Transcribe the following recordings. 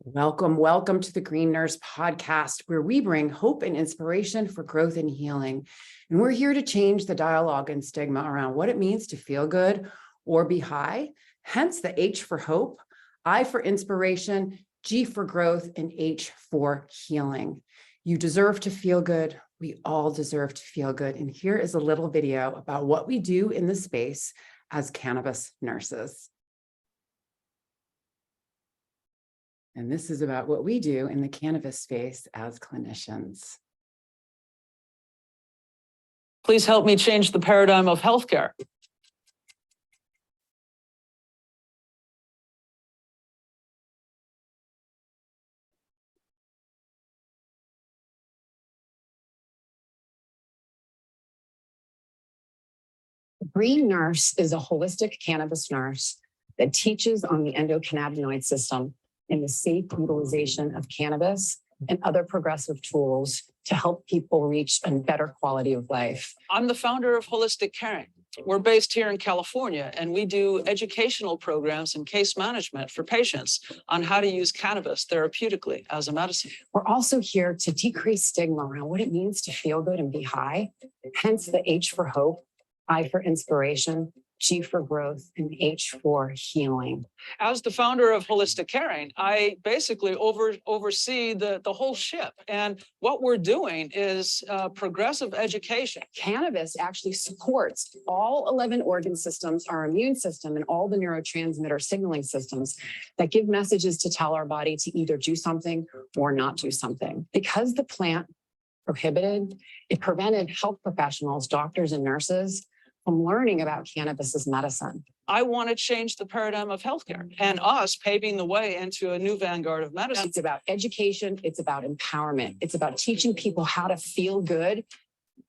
Welcome to the Green Nurse podcast, where we bring hope and inspiration for growth and healing. And we're here to change the dialogue and stigma around what it means to feel good or be high, hence the H for hope, I for inspiration, G for growth, and H for healing. You deserve to feel good. We all deserve to feel good. And here is a little video about what we do in the space as cannabis nurses. And this is about what we do in the cannabis space as clinicians. Please help me change the paradigm of healthcare. Green Nurse is a holistic cannabis nurse that teaches on the endocannabinoid system and the safe utilization of cannabis and other progressive tools to help people reach a better quality of life. I'm the founder of Holistic Caring. We're based here in California, and we do educational programs and case management for patients on how to use cannabis therapeutically as a medicine. We're also here to decrease stigma around what it means to feel good and be high, hence the H for hope, I for inspiration, G for growth, and H for healing. As the founder of Holistic Caring, I basically oversee the whole ship. And what we're doing is progressive education. Cannabis actually supports all 11 organ systems, our immune system, and all the neurotransmitter signaling systems that give messages to tell our body to either do something or not do something. Because the plant prohibited, it prevented health professionals, doctors, and nurses from learning about cannabis as medicine. I want to change the paradigm of healthcare and us paving the way into a new vanguard of medicine. It's about education. It's about empowerment. It's about teaching people how to feel good,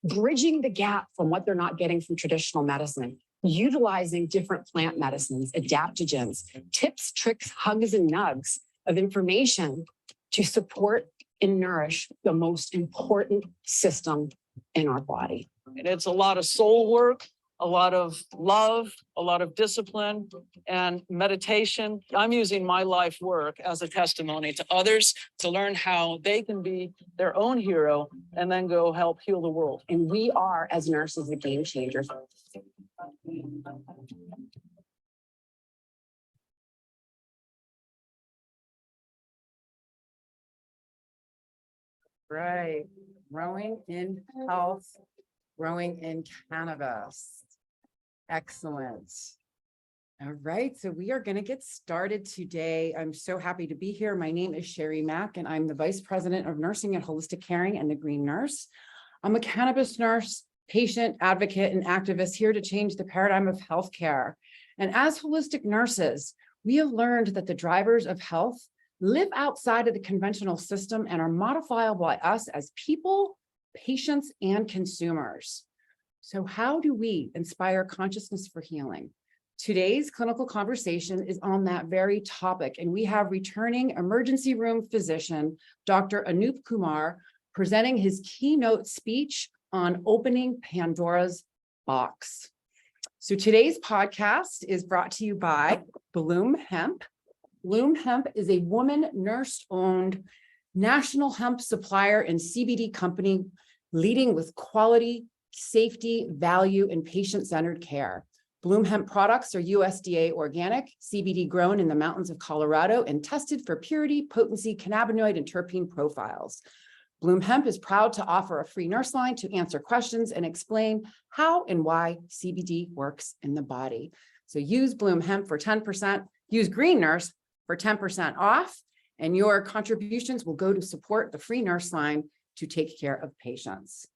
bridging the gap from what they're not getting from traditional medicine, utilizing different plant medicines, adaptogens, tips, tricks, hugs, and nugs of information to support and nourish the most important system in our body. And it's a lot of soul work, a lot of love, a lot of discipline and meditation. I'm using my life work as a testimony to others to learn how they can be their own hero and then go help heal the world. And we are, as nurses, the game changers. Right. Growing in health, growing in cannabis. Excellent. All right, so we are going to get started today. I'm so happy to be here. My name is Sherry Mack, and I'm the Vice President of Nursing at Holistic Caring and the Green Nurse. I'm a cannabis nurse, patient, advocate, and activist here to change the paradigm of healthcare. And as holistic nurses, we have learned that the drivers of health live outside of the conventional system and are modifiable by us as people, patients, and consumers. So how do we inspire consciousness for healing? Today's clinical conversation is on that very topic, and we have returning emergency room physician, Dr. Anoop Kumar, presenting his keynote speech on Opening Pandoras Box. So today's podcast is brought to you by Bloom Hemp. Bloom Hemp is a woman nurse-owned national hemp supplier and CBD company leading with quality, safety, value, and patient-centered care. Bloom Hemp products are USDA organic, CBD grown in the mountains of Colorado, and tested for purity, potency, cannabinoid, and terpene profiles. Bloom Hemp is proud to offer a free nurse line to answer questions and explain how and why CBD works in the body. So use Bloom Hemp for 10%, use Green Nurse for 10% off, and your contributions will go to support the free nurse line to take care of patients.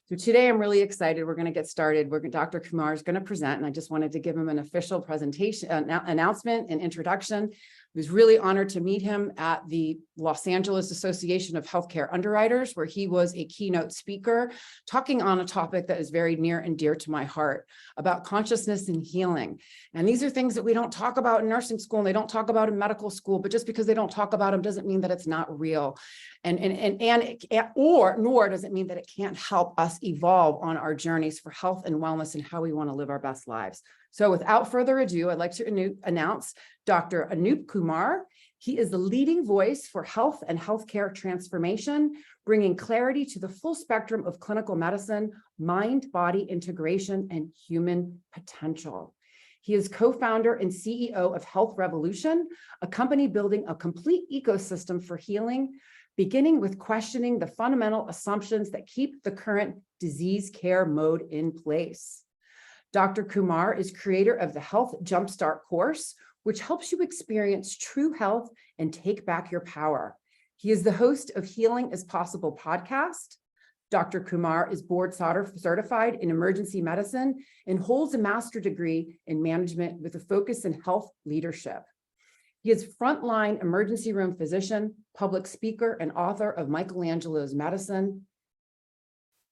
So today I'm really excited. We're going to get started. Dr. Kumar is going to present, and I just wanted to give him an official presentation, announcement and introduction. I was really honored to meet him at the Los Angeles Association of Healthcare Underwriters, where he was a keynote speaker, talking on a topic that is very near and dear to my heart about consciousness and healing. And these are things that we don't talk about in nursing school, and they don't talk about in medical school, but just because they don't talk about them doesn't mean that it's not real. Nor does it mean that it can't help us evolve on our journeys for health and wellness and how we want to live our best lives. So without further ado, I'd like to announce Dr. Anoop Kumar. He is the leading voice for health and healthcare transformation, bringing clarity to the full spectrum of clinical medicine, mind-body integration, and human potential. He is co-founder and CEO of Health Revolution, a company building a complete ecosystem for healing, beginning with questioning the fundamental assumptions that keep the current disease care mode in place. Dr. Kumar is creator of the Health Jumpstart course, which helps you experience true health and take back your power. He is the host of Healing is Possible podcast. Dr. Kumar is board certified in emergency medicine and holds a master's degree in management with a focus in health leadership. He is frontline emergency room physician, public speaker, and author of Michelangelo's Medicine.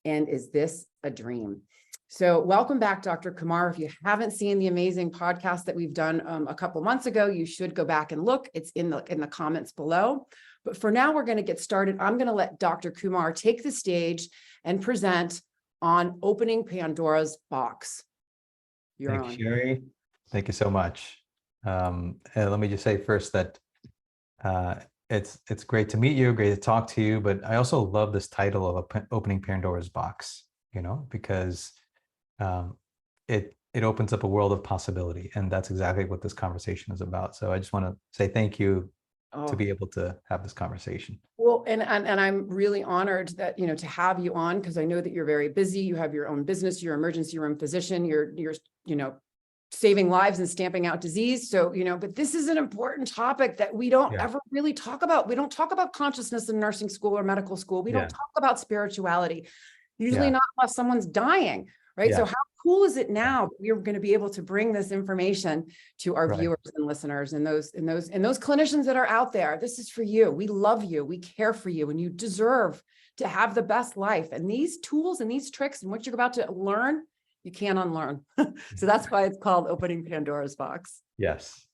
And Is This a Dream? So welcome back, Dr. Kumar. If you haven't seen the amazing podcast that we've done a couple months ago, you should go back and look. It's in the comments below. But for now, we're going to get started. I'm going to let Dr. Kumar take the stage and present on Opening Pandora's Box. You're Thank on. you, Sherry. Thank you so much. And let me just say first that it's great to meet you, great to talk to you, but I also love this title of Opening Pandora's Box, because it opens up a world of possibility, and that's exactly what this conversation is about. So I just want to say thank you to be able to have this conversation. Well, and I'm really honored that, to have you on, because I know that you're very busy. You have your own business, you're emergency room physician, you're saving lives and stamping out disease. So, but this is an important topic that we don't ever really talk about. We don't talk about consciousness in nursing school or medical school. We don't talk about spirituality, usually not unless someone's dying, right? So how cool is it now that we're going to be able to bring this information to our viewers and listeners and those clinicians that are out there? This is for you. We love you. We care for you, and you deserve to have the best life. And these tools and these tricks and what you're about to learn, you can't unlearn. So that's why it's called Opening Pandora's Box. Yes.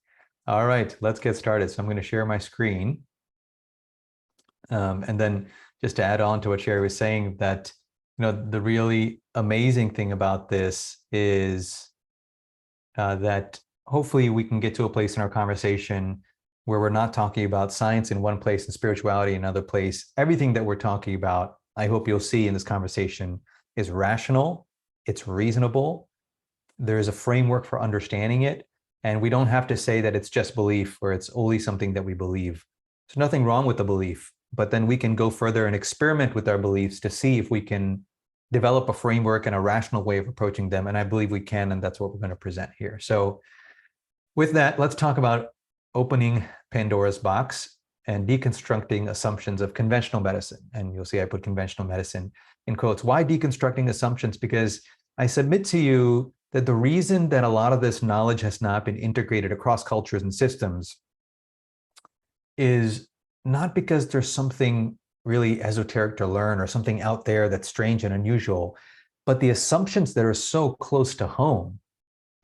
All right, let's get started. So I'm going to share my screen. And then just to add on to what Sherry was saying, that the really amazing thing about this is that hopefully we can get to a place in our conversation where we're not talking about science in one place and spirituality in another place. Everything that we're talking about, I hope you'll see in this conversation, is rational, it's reasonable, there is a framework for understanding it, and we don't have to say that it's just belief or it's only something that we believe. There's nothing wrong with the belief, but then we can go further and experiment with our beliefs to see if we can develop a framework and a rational way of approaching them. And I believe we can, and that's what we're going to present here. So with that, let's talk about opening Pandora's box and deconstructing assumptions of conventional medicine. And you'll see I put conventional medicine in quotes. Why deconstructing assumptions? Because I submit to you that the reason that a lot of this knowledge has not been integrated across cultures and systems is not because there's something really esoteric to learn or something out there that's strange and unusual, but the assumptions that are so close to home,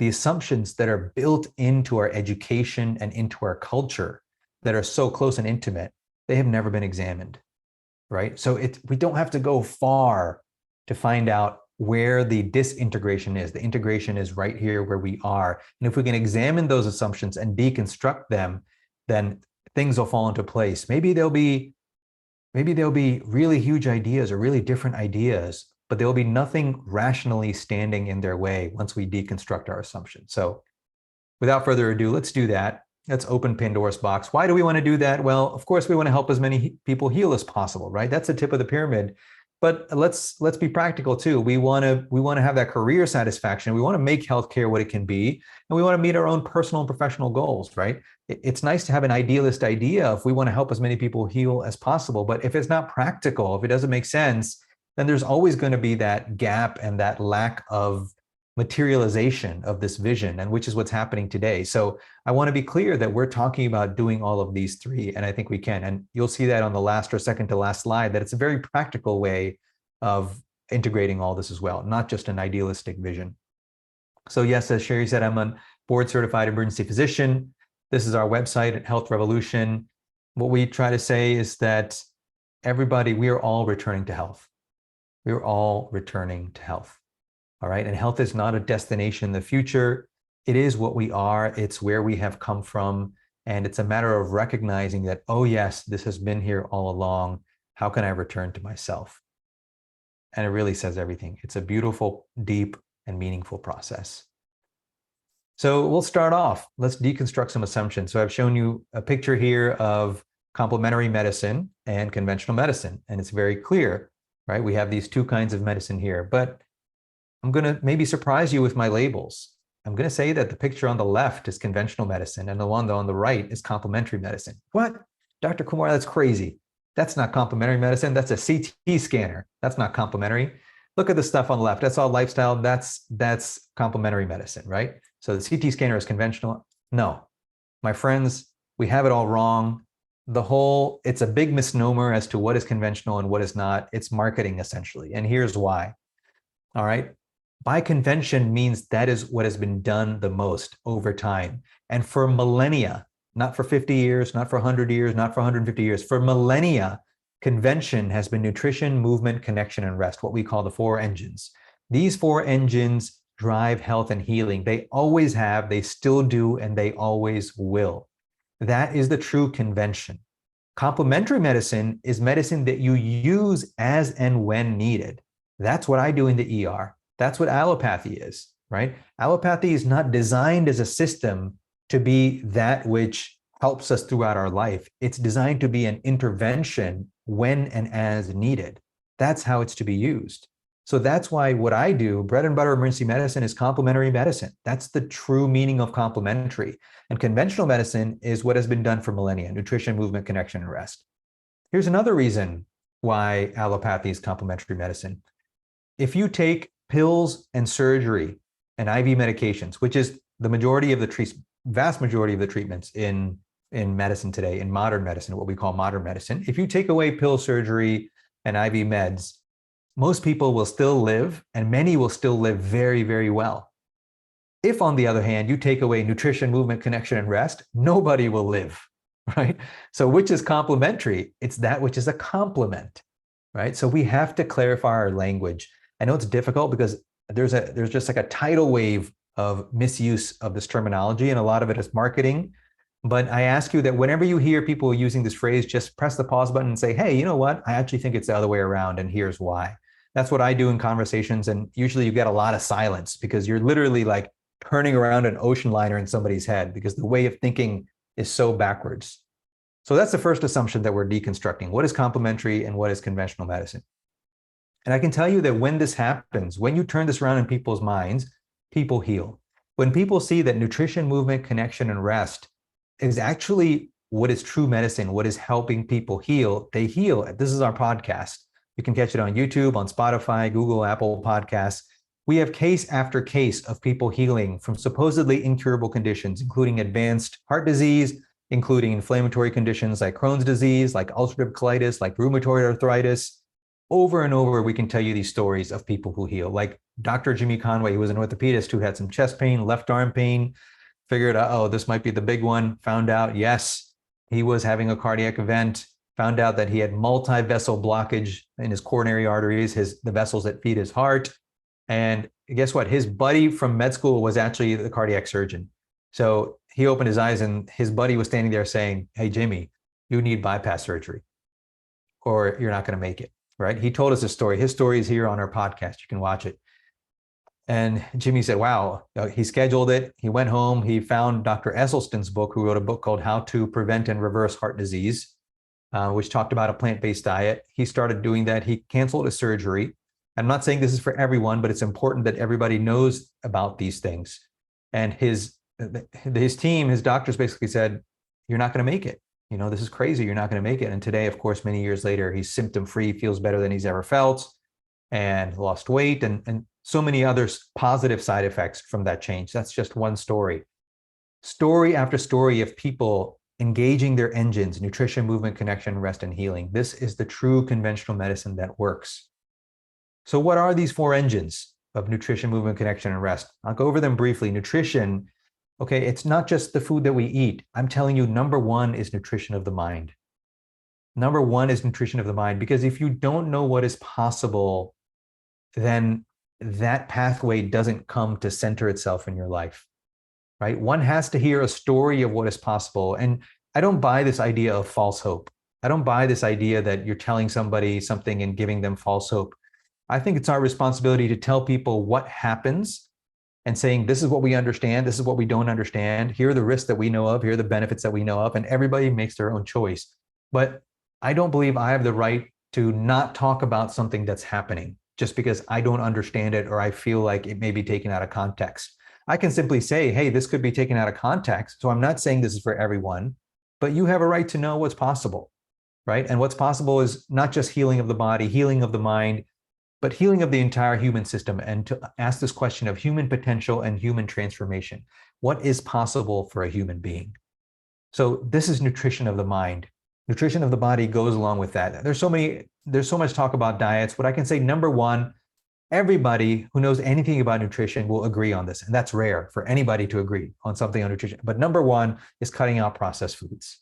the assumptions that are built into our education and into our culture that are so close and intimate, they have never been examined, right? So we don't have to go far to find out where the disintegration is. The integration is right here where we are. And if we can examine those assumptions and deconstruct them, then things will fall into place. Maybe there'll be really huge ideas or really different ideas, but there will be nothing rationally standing in their way once we deconstruct our assumptions. So without further ado, let's do that. Let's open Pandora's box. Why do we want to do that? Well, of course, we want to help as many people heal as possible, right? That's the tip of the pyramid. But let's be practical too. We want to have that career satisfaction. We want to make healthcare what it can be, and we want to meet our own personal and professional goals, right? It's nice to have an idealist idea if we want to help as many people heal as possible. But if it's not practical, if it doesn't make sense, then there's always going to be that gap and that lack of materialization of this vision, and which is what's happening today. So I want to be clear that we're talking about doing all of these three, and I think we can. And you'll see that on the last or second to last slide, that it's a very practical way of integrating all this as well, not just an idealistic vision. So yes, as Sherry said, I'm a board certified emergency physician. This is our website at Health Revolution. What we try to say is that we are all returning to health. We are all returning to health. All right. And health is not a destination in the future. It is what we are. It's where we have come from. And it's a matter of recognizing that, oh, yes, this has been here all along. How can I return to myself? And it really says everything. It's a beautiful, deep, and meaningful process. So we'll start off. Let's deconstruct some assumptions. So I've shown you a picture here of complementary medicine and conventional medicine. And it's very clear, right? We have these two kinds of medicine here. But I'm going to maybe surprise you with my labels. I'm going to say that the picture on the left is conventional medicine and the one on the right is complementary medicine. What? Dr. Kumar, that's crazy. That's not complementary medicine. That's a CT scanner. That's not complementary. Look at the stuff on the left. That's all lifestyle. That's complementary medicine, right? So the CT scanner is conventional. No, my friends, we have it all wrong. It's a big misnomer as to what is conventional and what is not. It's marketing essentially. And here's why. All right. By convention means that is what has been done the most over time. And for millennia, not for 50 years, not for 100 years, not for 150 years, for millennia, convention has been nutrition, movement, connection, and rest, what we call the 4 engines. These 4 engines drive health and healing. They always have, they still do, and they always will. That is the true convention. Complementary medicine is medicine that you use as and when needed. That's what I do in the ER. That's what allopathy is, right? Allopathy is not designed as a system to be that which helps us throughout our life. It's designed to be an intervention when and as needed. That's how it's to be used. So that's why what I do, bread and butter emergency medicine, is complementary medicine. That's the true meaning of complementary. And conventional medicine is what has been done for millennia: nutrition, movement, connection, and rest. Here's another reason why allopathy is complementary medicine. If you take pills and surgery and IV medications, which is the vast majority of the treatments in medicine today, in modern medicine, what we call modern medicine, if you take away pill surgery and IV meds, most people will still live, and many will still live very, very well. If, on the other hand, you take away nutrition, movement, connection, and rest, nobody will live, right? So which is complementary? It's that which is a complement, right? So we have to clarify our language. I know it's difficult because there's just like a tidal wave of misuse of this terminology, and a lot of it is marketing. But I ask you that whenever you hear people using this phrase, just press the pause button and say, hey, you know what? I actually think it's the other way around, and here's why. That's what I do in conversations. And usually you get a lot of silence because you're literally like turning around an ocean liner in somebody's head because the way of thinking is so backwards. So that's the first assumption that we're deconstructing. What is complementary and what is conventional medicine? And I can tell you that when this happens, when you turn this around in people's minds, people heal. When people see that nutrition, movement, connection, and rest is actually what is true medicine, what is helping people heal, they heal. This is our podcast. You can catch it on YouTube, on Spotify, Google, Apple Podcasts. We have case after case of people healing from supposedly incurable conditions, including advanced heart disease, including inflammatory conditions like Crohn's disease, like ulcerative colitis, like rheumatoid arthritis. Over and over, we can tell you these stories of people who heal, like Dr. Jimmy Conway, who was an orthopedist who had some chest pain, left arm pain, figured out, oh, this might be the big one, found out, yes, he was having a cardiac event, found out that he had multi-vessel blockage in his coronary arteries, the vessels that feed his heart. And guess what? His buddy from med school was actually the cardiac surgeon. So he opened his eyes and his buddy was standing there saying, hey, Jimmy, you need bypass surgery or you're not going to make it, right? He told us a story. His story is here on our podcast. You can watch it. And Jimmy said, wow, he scheduled it. He went home. He found Dr. Esselstyn's book, who wrote a book called How to Prevent and Reverse Heart Disease, which talked about a plant-based diet. He started doing that. He canceled his surgery. I'm not saying this is for everyone, but it's important that everybody knows about these things. And his team, his doctors basically said, you're not going to make it. You know, this is crazy. You're not going to make it. And today, of course, many years later, he's symptom-free, feels better than he's ever felt, and lost weight, and so many other positive side effects from that change. That's just one story. Story after story of people engaging their engines: nutrition, movement, connection, rest, and healing. This is the true conventional medicine that works. So what are these 4 engines of nutrition, movement, connection, and rest? I'll go over them briefly. Nutrition, okay, it's not just the food that we eat. I'm telling you, number 1 is nutrition of the mind. Number 1 is nutrition of the mind, because if you don't know what is possible, then that pathway doesn't come to center itself in your life. right? One has to hear a story of what is possible. And I don't buy this idea of false hope. I don't buy this idea that you're telling somebody something and giving them false hope. I think it's our responsibility to tell people what happens and saying, this is what we understand, this is what we don't understand, here are the risks that we know of, here are the benefits that we know of, and everybody makes their own choice. But I don't believe I have the right to not talk about something that's happening just because I don't understand it or I feel like it may be taken out of context. I can simply say, hey, this could be taken out of context. So I'm not saying this is for everyone, but you have a right to know what's possible, right? And what's possible is not just healing of the body, healing of the mind, but healing of the entire human system, and to ask this question of human potential and human transformation. What is possible for a human being? So this is nutrition of the mind. Nutrition of the body goes along with that. There's so much talk about diets. What I can say, number one, everybody who knows anything about nutrition will agree on this. And that's rare for anybody to agree on something on nutrition. But number one is cutting out processed foods,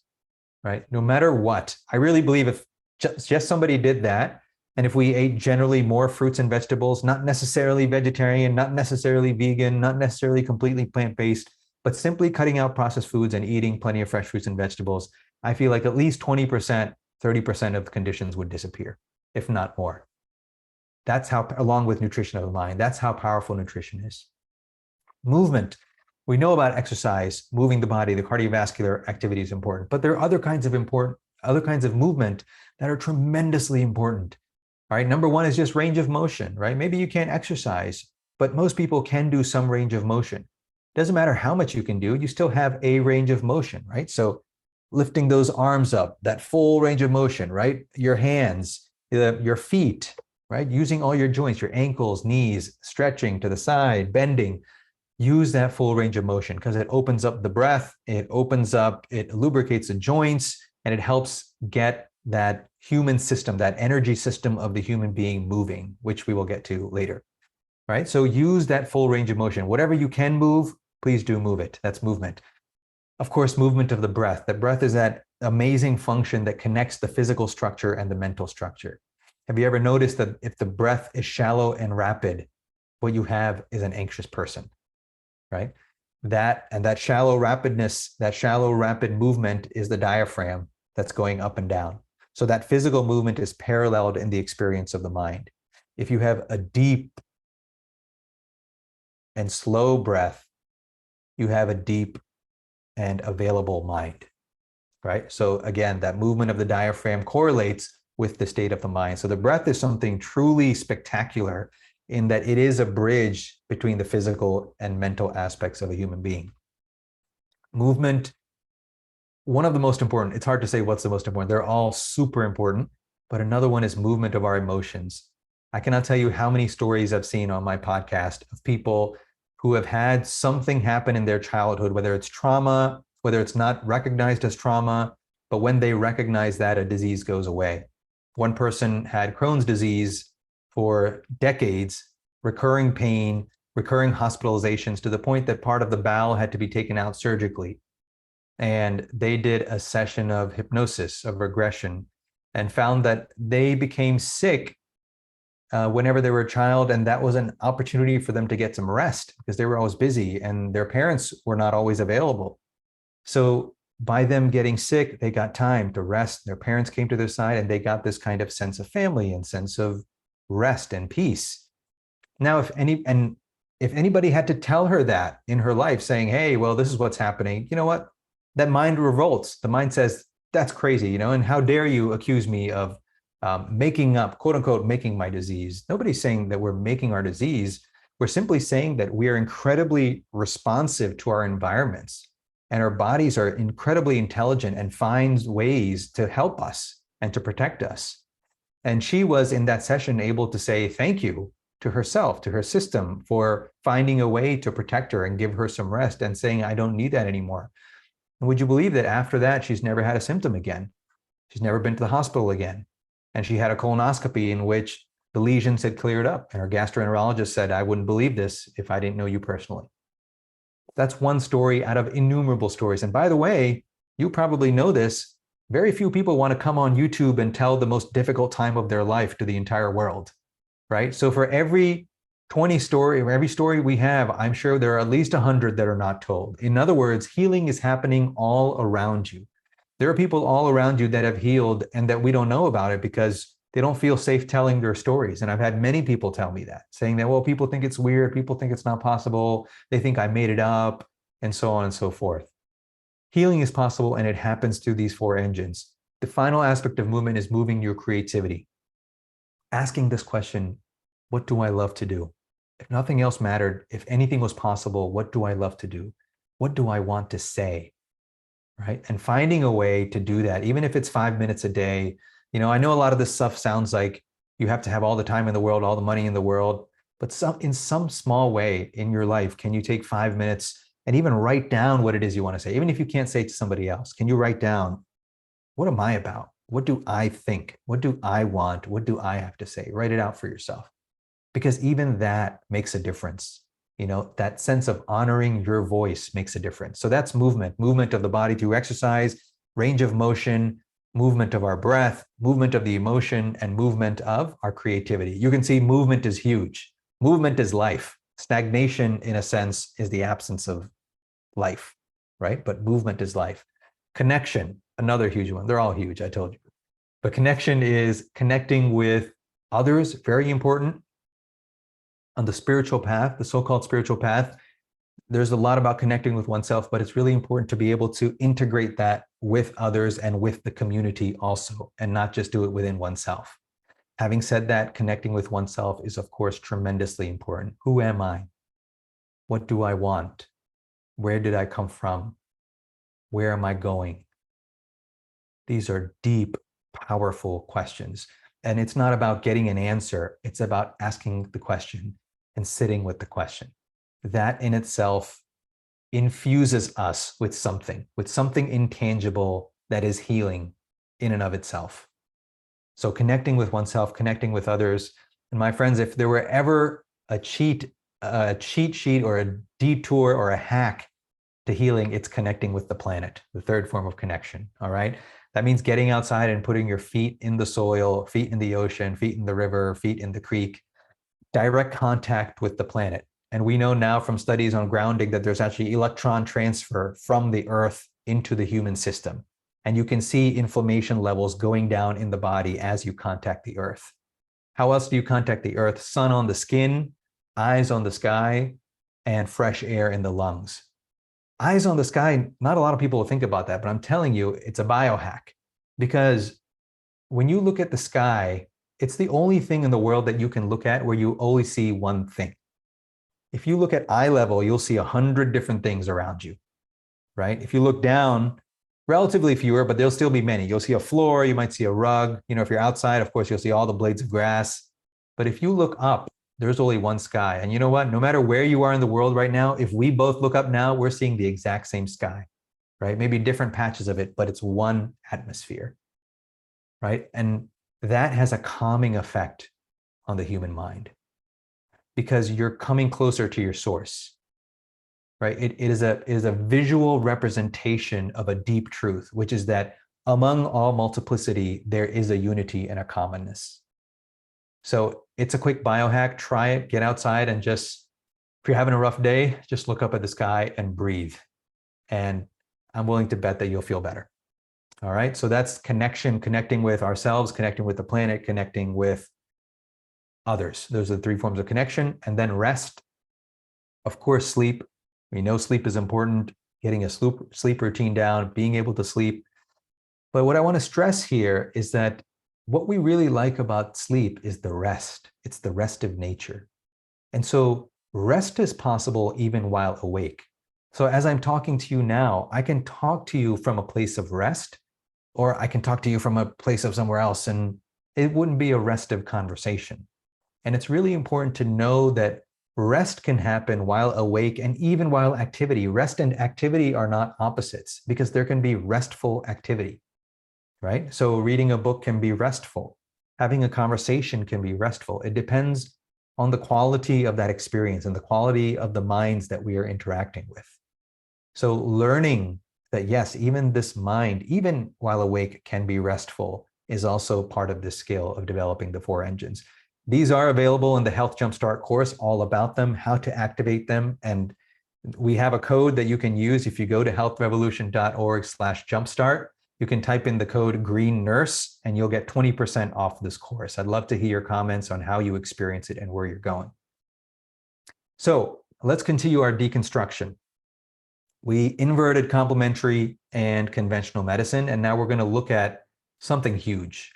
right? No matter what. I really believe if just somebody did that, and if we ate generally more fruits and vegetables, not necessarily vegetarian, not necessarily vegan, not necessarily completely plant-based, but simply cutting out processed foods and eating plenty of fresh fruits and vegetables, I feel like at least 20%, 30% of the conditions would disappear, if not more. That's how, along with nutrition of the mind, that's how powerful nutrition is. Movement. We know about exercise, moving the body, the cardiovascular activity is important, but there are other kinds of movement that are tremendously important. All right, number one is just range of motion, right? Maybe you can't exercise, but most people can do some range of motion. Doesn't matter how much you can do, you still have a range of motion, right? So lifting those arms up, that full range of motion, right? Your hands, your feet, right? Using all your joints, your ankles, knees, stretching to the side, bending. Use that full range of motion because it opens up the breath, it lubricates the joints, and it helps get that human system, that energy system of the human being moving, which we will get to later, right? So use that full range of motion. Whatever you can move, please do move it. That's movement. Of course, movement of the breath. The breath is that amazing function that connects the physical structure and the mental structure. Have you ever noticed that if the breath is shallow and rapid, what you have is an anxious person, right? That shallow rapidness, that shallow rapid movement is the diaphragm that's going up and down. So that physical movement is paralleled in the experience of the mind. If you have a deep and slow breath, you have a deep and available mind, right? So again, that movement of the diaphragm correlates with the state of the mind. So the breath is something truly spectacular in that it is a bridge between the physical and mental aspects of a human being. Movement, one of the most important, it's hard to say what's the most important. They're all super important, but another one is movement of our emotions. I cannot tell you how many stories I've seen on my podcast of people who have had something happen in their childhood, whether it's trauma, whether it's not recognized as trauma, but when they recognize that, a disease goes away. One person had Crohn's disease for decades, recurring pain, recurring hospitalizations to the point that part of the bowel had to be taken out surgically. And they did a session of hypnosis, of regression, and found that they became sick whenever they were a child. And that was an opportunity for them to get some rest because they were always busy and their parents were not always available. So by them getting sick, they got time to rest. Their parents came to their side and they got this kind of sense of family and sense of rest and peace. Now, if anybody had to tell her that in her life, saying, hey, well, this is what's happening, you know what? That mind revolts. The mind says, that's crazy, and how dare you accuse me of making up, quote unquote, making my disease. Nobody's saying that we're making our disease. We're simply saying that we are incredibly responsive to our environments and our bodies are incredibly intelligent and finds ways to help us and to protect us. And she was in that session able to say thank you to herself, to her system for finding a way to protect her and give her some rest and saying, I don't need that anymore. And would you believe that after that, she's never had a symptom again? She's never been to the hospital again. And she had a colonoscopy in which the lesions had cleared up. And her gastroenterologist said, I wouldn't believe this if I didn't know you personally. That's one story out of innumerable stories. And by the way, you probably know this, very few people want to come on YouTube and tell the most difficult time of their life to the entire world, right? So for every 20 every story we have, I'm sure there are at least 100 that are not told. In other words, healing is happening all around you. There are people all around you that have healed and that we don't know about it because they don't feel safe telling their stories. And I've had many people tell me that, saying that, well, people think it's weird, people think it's not possible, they think I made it up, and so on and so forth. Healing is possible, and it happens through these 4 engines. The final aspect of movement is moving your creativity. Asking this question, what do I love to do? If nothing else mattered, if anything was possible, what do I love to do? What do I want to say? Right? And finding a way to do that, even if it's 5 minutes a day. You know, I know a lot of this stuff sounds like you have to have all the time in the world, all the money in the world, but in some small way in your life, can you take 5 minutes and even write down what it is you want to say? Even if you can't say it to somebody else, can you write down, what am I about? What do I think? What do I want? What do I have to say? Write it out for yourself. Because even that makes a difference. You know, that sense of honoring your voice makes a difference. So that's movement of the body through exercise, range of motion, movement of our breath, movement of the emotion, and movement of our creativity. You can see movement is huge. Movement is life. Stagnation, in a sense, is the absence of life, right? But movement is life. Connection, another huge one. They're all huge, I told you. But connection is connecting with others, very important. On the spiritual path, the so-called spiritual path, there's a lot about connecting with oneself, but it's really important to be able to integrate that with others and with the community also, and not just do it within oneself. Having said that, connecting with oneself is, of course, tremendously important. Who am I? What do I want? Where did I come from? Where am I going? These are deep, powerful questions. And it's not about getting an answer. It's about asking the question and sitting with the question. That in itself infuses us with something intangible that is healing in and of itself. So connecting with oneself, connecting with others. And my friends, if there were ever a cheat sheet or a detour or a hack to healing, it's connecting with the planet, the third form of connection, all right? That means getting outside and putting your feet in the soil, feet in the ocean, feet in the river, feet in the creek, direct contact with the planet. And we know now from studies on grounding that there's actually electron transfer from the earth into the human system. And you can see inflammation levels going down in the body as you contact the earth. How else do you contact the earth? Sun on the skin, eyes on the sky, and fresh air in the lungs. Eyes on the sky, not a lot of people will think about that, but I'm telling you, it's a biohack. Because when you look at the sky, it's the only thing in the world that you can look at where you only see one thing. If you look at eye level, you'll see 100 different things around you, right? If you look down, relatively fewer, but there'll still be many. You'll see a floor, you might see a rug. You know, if you're outside, of course, you'll see all the blades of grass. But if you look up, there's only one sky. And you know what? No matter where you are in the world right now, if we both look up now, we're seeing the exact same sky, right? Maybe different patches of it, but it's one atmosphere, right? And that has a calming effect on the human mind because you're coming closer to your source, right? It is a visual representation of a deep truth, which is that among all multiplicity, there is a unity and a commonness. So it's a quick biohack. Try it, get outside, and just, if you're having a rough day, just look up at the sky and breathe. And I'm willing to bet that you'll feel better. All right. So that's connection, connecting with ourselves, connecting with the planet, connecting with others. Those are the 3 forms of connection. And then rest. Of course, sleep. We know sleep is important, getting a sleep routine down, being able to sleep. But what I want to stress here is that what we really like about sleep is the rest. It's the rest of nature. And so rest is possible even while awake. So as I'm talking to you now, I can talk to you from a place of rest, or I can talk to you from a place of somewhere else, and it wouldn't be a restive conversation. And it's really important to know that rest can happen while awake and even while activity. Rest and activity are not opposites because there can be restful activity, right? So reading a book can be restful. Having a conversation can be restful. It depends on the quality of that experience and the quality of the minds that we are interacting with. So learning that, yes, even this mind, even while awake, can be restful is also part of this skill of developing the 4 engines. These are available in the Health Jumpstart course, all about them, how to activate them. And we have a code that you can use if you go to healthrevolution.org/jumpstart. You can type in the code Green Nurse and you'll get 20% off this course. I'd love to hear your comments on how you experience it and where you're going. So let's continue our deconstruction. We inverted complementary and conventional medicine, and now we're going to look at something huge.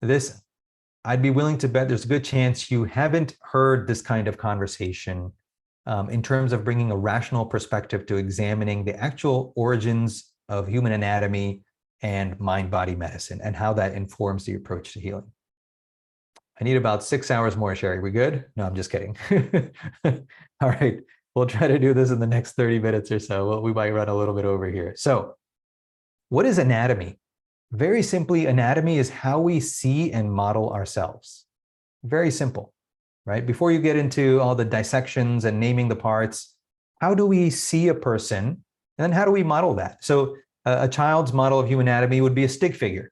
This, I'd be willing to bet there's a good chance you haven't heard this kind of conversation in terms of bringing a rational perspective to examining the actual origins of human anatomy and mind-body medicine and how that informs the approach to healing. I need about 6 hours more, Sherry. We good? No, I'm just kidding. All right, we'll try to do this in the next 30 minutes or so. Well, we might run a little bit over here. So what is anatomy? Very simply, anatomy is how we see and model ourselves. Very simple, right? Before you get into all the dissections and naming the parts, how do we see a person? And then how do we model that? So a child's model of human anatomy would be a stick figure.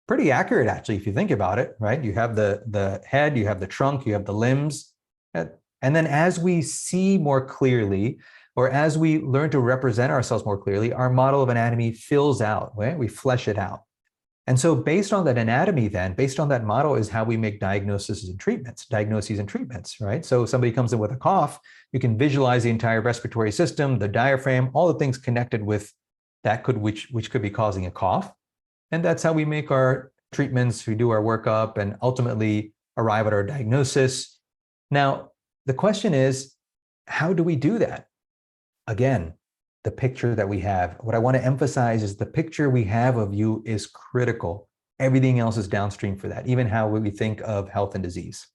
Pretty accurate, actually, if you think about it, right? You have the head, you have the trunk, you have the limbs. And then as we see more clearly, or as we learn to represent ourselves more clearly, our model of anatomy fills out, right? We flesh it out. And so based on that anatomy then, based on that model is how we make diagnoses and treatments, right? So somebody comes in with a cough, you can visualize the entire respiratory system, the diaphragm, all the things connected with that which could be causing a cough. And that's how we make our treatments, we do our workup, and ultimately arrive at our diagnosis. Now, the question is, how do we do that? Again, the picture that we have. What I want to emphasize is the picture we have of you is critical. Everything else is downstream for that, even how we think of health and disease.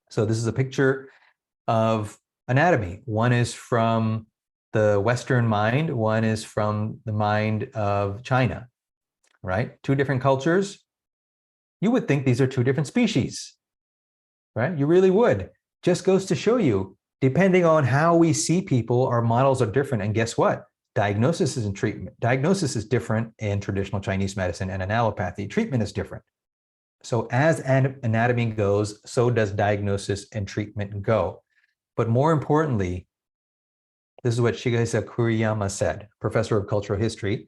So this is a picture of anatomy. One is from the Western mind, one is from the mind of China, right? Two different cultures. You would think these are two different species, right? You really would. Just goes to show you, depending on how we see people, our models are different. And guess what? Diagnosis is in treatment. Diagnosis is different in traditional Chinese medicine and in allopathy. Treatment is different. So as anatomy goes, so does diagnosis and treatment go. But more importantly, this is what Shigehisa Kuriyama said, professor of cultural history.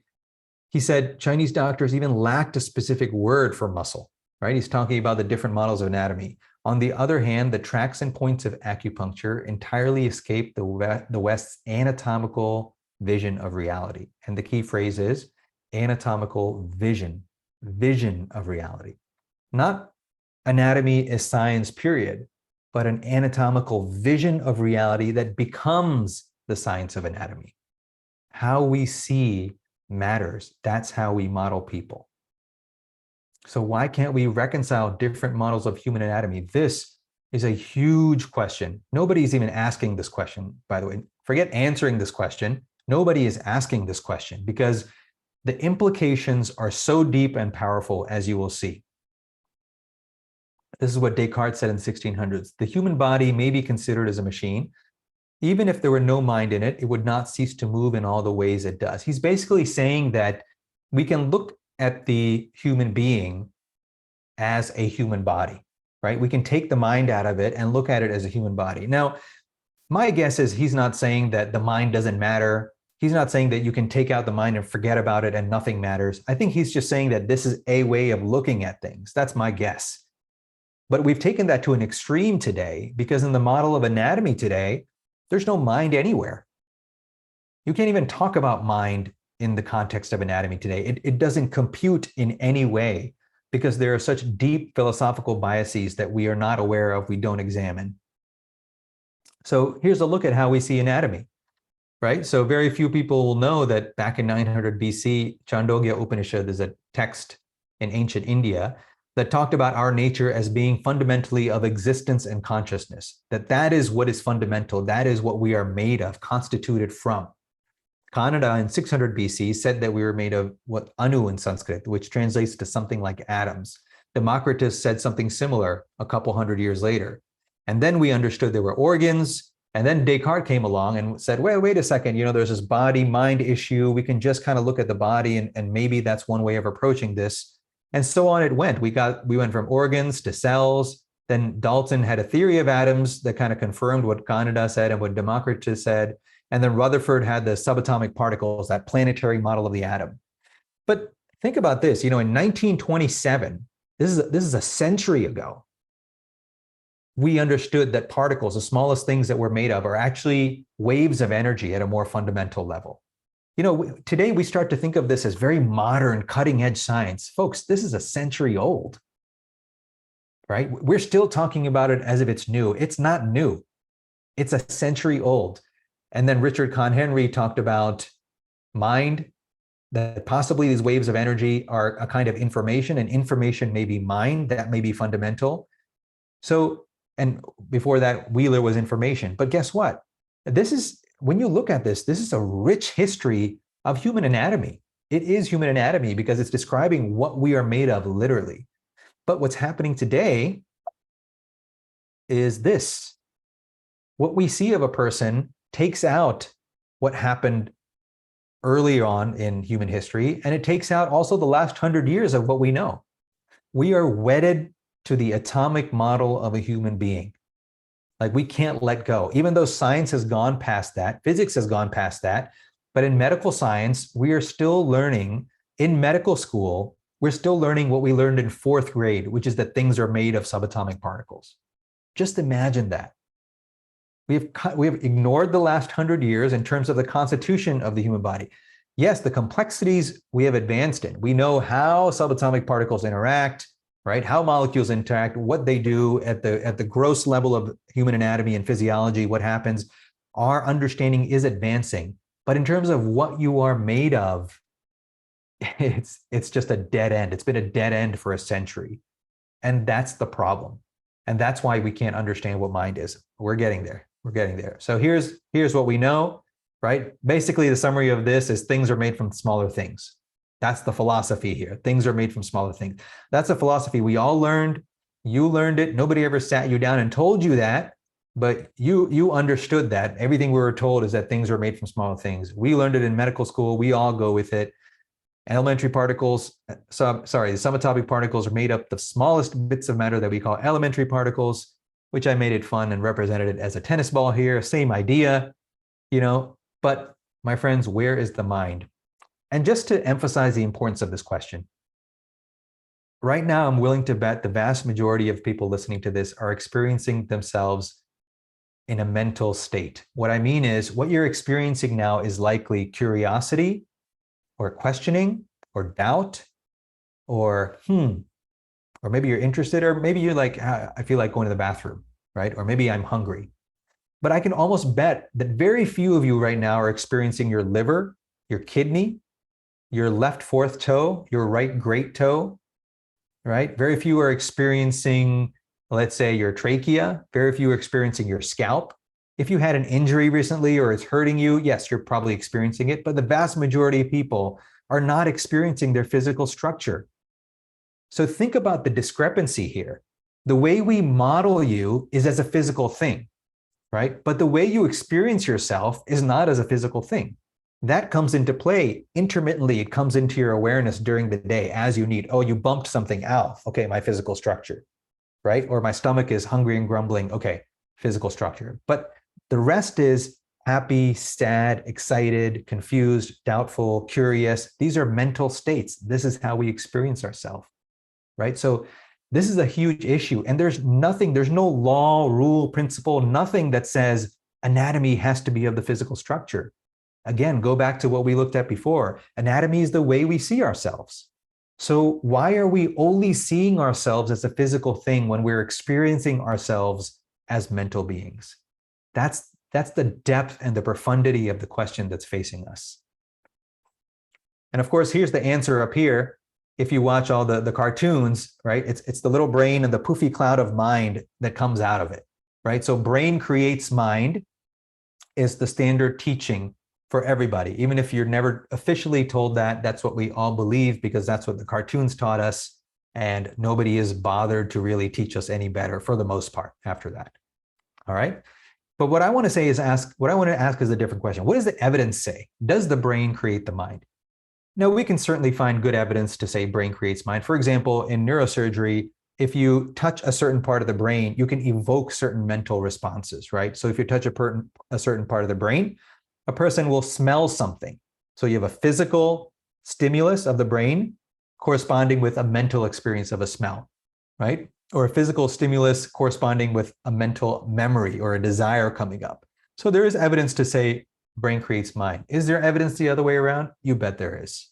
He said Chinese doctors even lacked a specific word for muscle, right? He's talking about the different models of anatomy. On the other hand, the tracks and points of acupuncture entirely escape the West's anatomical vision of reality. And the key phrase is anatomical vision of reality. Not anatomy is science, period, but an anatomical vision of reality that becomes the science of anatomy. How we see matters. That's how we model people. So why can't we reconcile different models of human anatomy? This is a huge question. Nobody's even asking this question, by the way. Forget answering this question. Nobody is asking this question because the implications are so deep and powerful, as you will see. This is what Descartes said in the 1600s. The human body may be considered as a machine. Even if there were no mind in it, it would not cease to move in all the ways it does. He's basically saying that we can look at the human being as a human body, right? We can take the mind out of it and look at it as a human body. Now, my guess is he's not saying that the mind doesn't matter. He's not saying that you can take out the mind and forget about it and nothing matters. I think he's just saying that this is a way of looking at things. That's my guess. But we've taken that to an extreme today because in the model of anatomy today, there's no mind anywhere. You can't even talk about mind in the context of anatomy today. It doesn't compute in any way because there are such deep philosophical biases that we are not aware of, we don't examine. So here's a look at how we see anatomy, right? So very few people will know that back in 900 BC, Chandogya Upanishad is a text in ancient India that talked about our nature as being fundamentally of existence and consciousness, that is what is fundamental, that is what we are made of, constituted from. Kannada in 600 BC said that we were made of what Anu in Sanskrit, which translates to something like atoms. Democritus said something similar a couple hundred years later. And then we understood there were organs. And then Descartes came along and said, wait a second, there's this body-mind issue. We can just kind of look at the body and maybe that's one way of approaching this. And so on it went. We went from organs to cells, Then Dalton had a theory of atoms that kind of confirmed what Ganada said and what Democritus said. And then Rutherford had the subatomic particles, that planetary model of the atom. But think about this, in 1927, this is a century ago, we understood that particles, the smallest things that we're made of, are actually waves of energy at a more fundamental level. Today we start to think of this as very modern, cutting edge science. Folks, this is a century old, right? We're still talking about it as if it's new. It's not new. It's a century old. And then Richard Kahn Henry talked about mind, that possibly these waves of energy are a kind of information, and information may be mind, that may be fundamental. So, and before that, Wheeler was information. But guess what? When you look at this is a rich history of human anatomy. It is human anatomy because it's describing what we are made of, literally. But what's happening today is this. What we see of a person takes out what happened early on in human history, and it takes out also the last 100 years of what we know. We are wedded to the atomic model of a human being. Like, we can't let go, even though science has gone past that, physics has gone past that. But in medical science, we are still learning. In medical school, we're still learning what we learned in 4th grade, which is that things are made of subatomic particles. Just imagine that. We have ignored the last 100 years in terms of the constitution of the human body. Yes, the complexities we have advanced in. We know how subatomic particles interact, right? How molecules interact, what they do at the gross level of human anatomy and physiology, what happens. Our understanding is advancing. But in terms of what you are made of, it's just a dead end. It's been a dead end for a century. And that's the problem. And that's why we can't understand what mind is. We're getting there. We're getting there. So here's what we know, right? Basically, the summary of this is things are made from smaller things. That's the philosophy here. Things are made from smaller things. That's a philosophy we all learned. You learned it. Nobody ever sat you down and told you that, but you understood that. Everything we were told is that things are made from smaller things. We learned it in medical school. We all go with it. Elementary particles, the subatomic particles are made up of the smallest bits of matter that we call elementary particles, which I made it fun and represented it as a tennis ball here. Same idea, but my friends, where is the mind? And just to emphasize the importance of this question, right now, I'm willing to bet the vast majority of people listening to this are experiencing themselves in a mental state. What I mean is, what you're experiencing now is likely curiosity, or questioning, or doubt, or maybe you're interested, or maybe you're like, I feel like going to the bathroom, right? Or maybe I'm hungry. But I can almost bet that very few of you right now are experiencing your liver, your kidney, your left fourth toe, your right great toe, right? Very few are experiencing, let's say, your trachea. Very few are experiencing your scalp. If you had an injury recently or it's hurting you, yes, you're probably experiencing it, but the vast majority of people are not experiencing their physical structure. So think about the discrepancy here. The way we model you is as a physical thing, right? But the way you experience yourself is not as a physical thing. That comes into play intermittently. It comes into your awareness during the day as you need. Oh, you bumped something out. Okay, my physical structure, right? Or my stomach is hungry and grumbling. Okay, physical structure. But the rest is happy, sad, excited, confused, doubtful, curious. These are mental states. This is how we experience ourselves, right? So this is a huge issue. And there's no law, rule, principle, nothing that says anatomy has to be of the physical structure. Again, go back to what we looked at before. Anatomy is the way we see ourselves. So why are we only seeing ourselves as a physical thing when we're experiencing ourselves as mental beings? That's the depth and the profundity of the question that's facing us. And of course, here's the answer up here. If you watch all the cartoons, right? It's the little brain and the poofy cloud of mind that comes out of it, right? So brain creates mind is the standard teaching for everybody. Even if you're never officially told that, that's what we all believe because that's what the cartoons taught us. And nobody is bothered to really teach us any better for the most part after that. All right. But what I want to say is what I want to ask is a different question. What does the evidence say? Does the brain create the mind? No, we can certainly find good evidence to say brain creates mind. For example, in neurosurgery, if you touch a certain part of the brain, you can evoke certain mental responses, right? So if you touch a certain part of the brain, a person will smell something. So you have a physical stimulus of the brain corresponding with a mental experience of a smell, right? Or a physical stimulus corresponding with a mental memory or a desire coming up. So there is evidence to say brain creates mind. Is there evidence the other way around? You bet there is.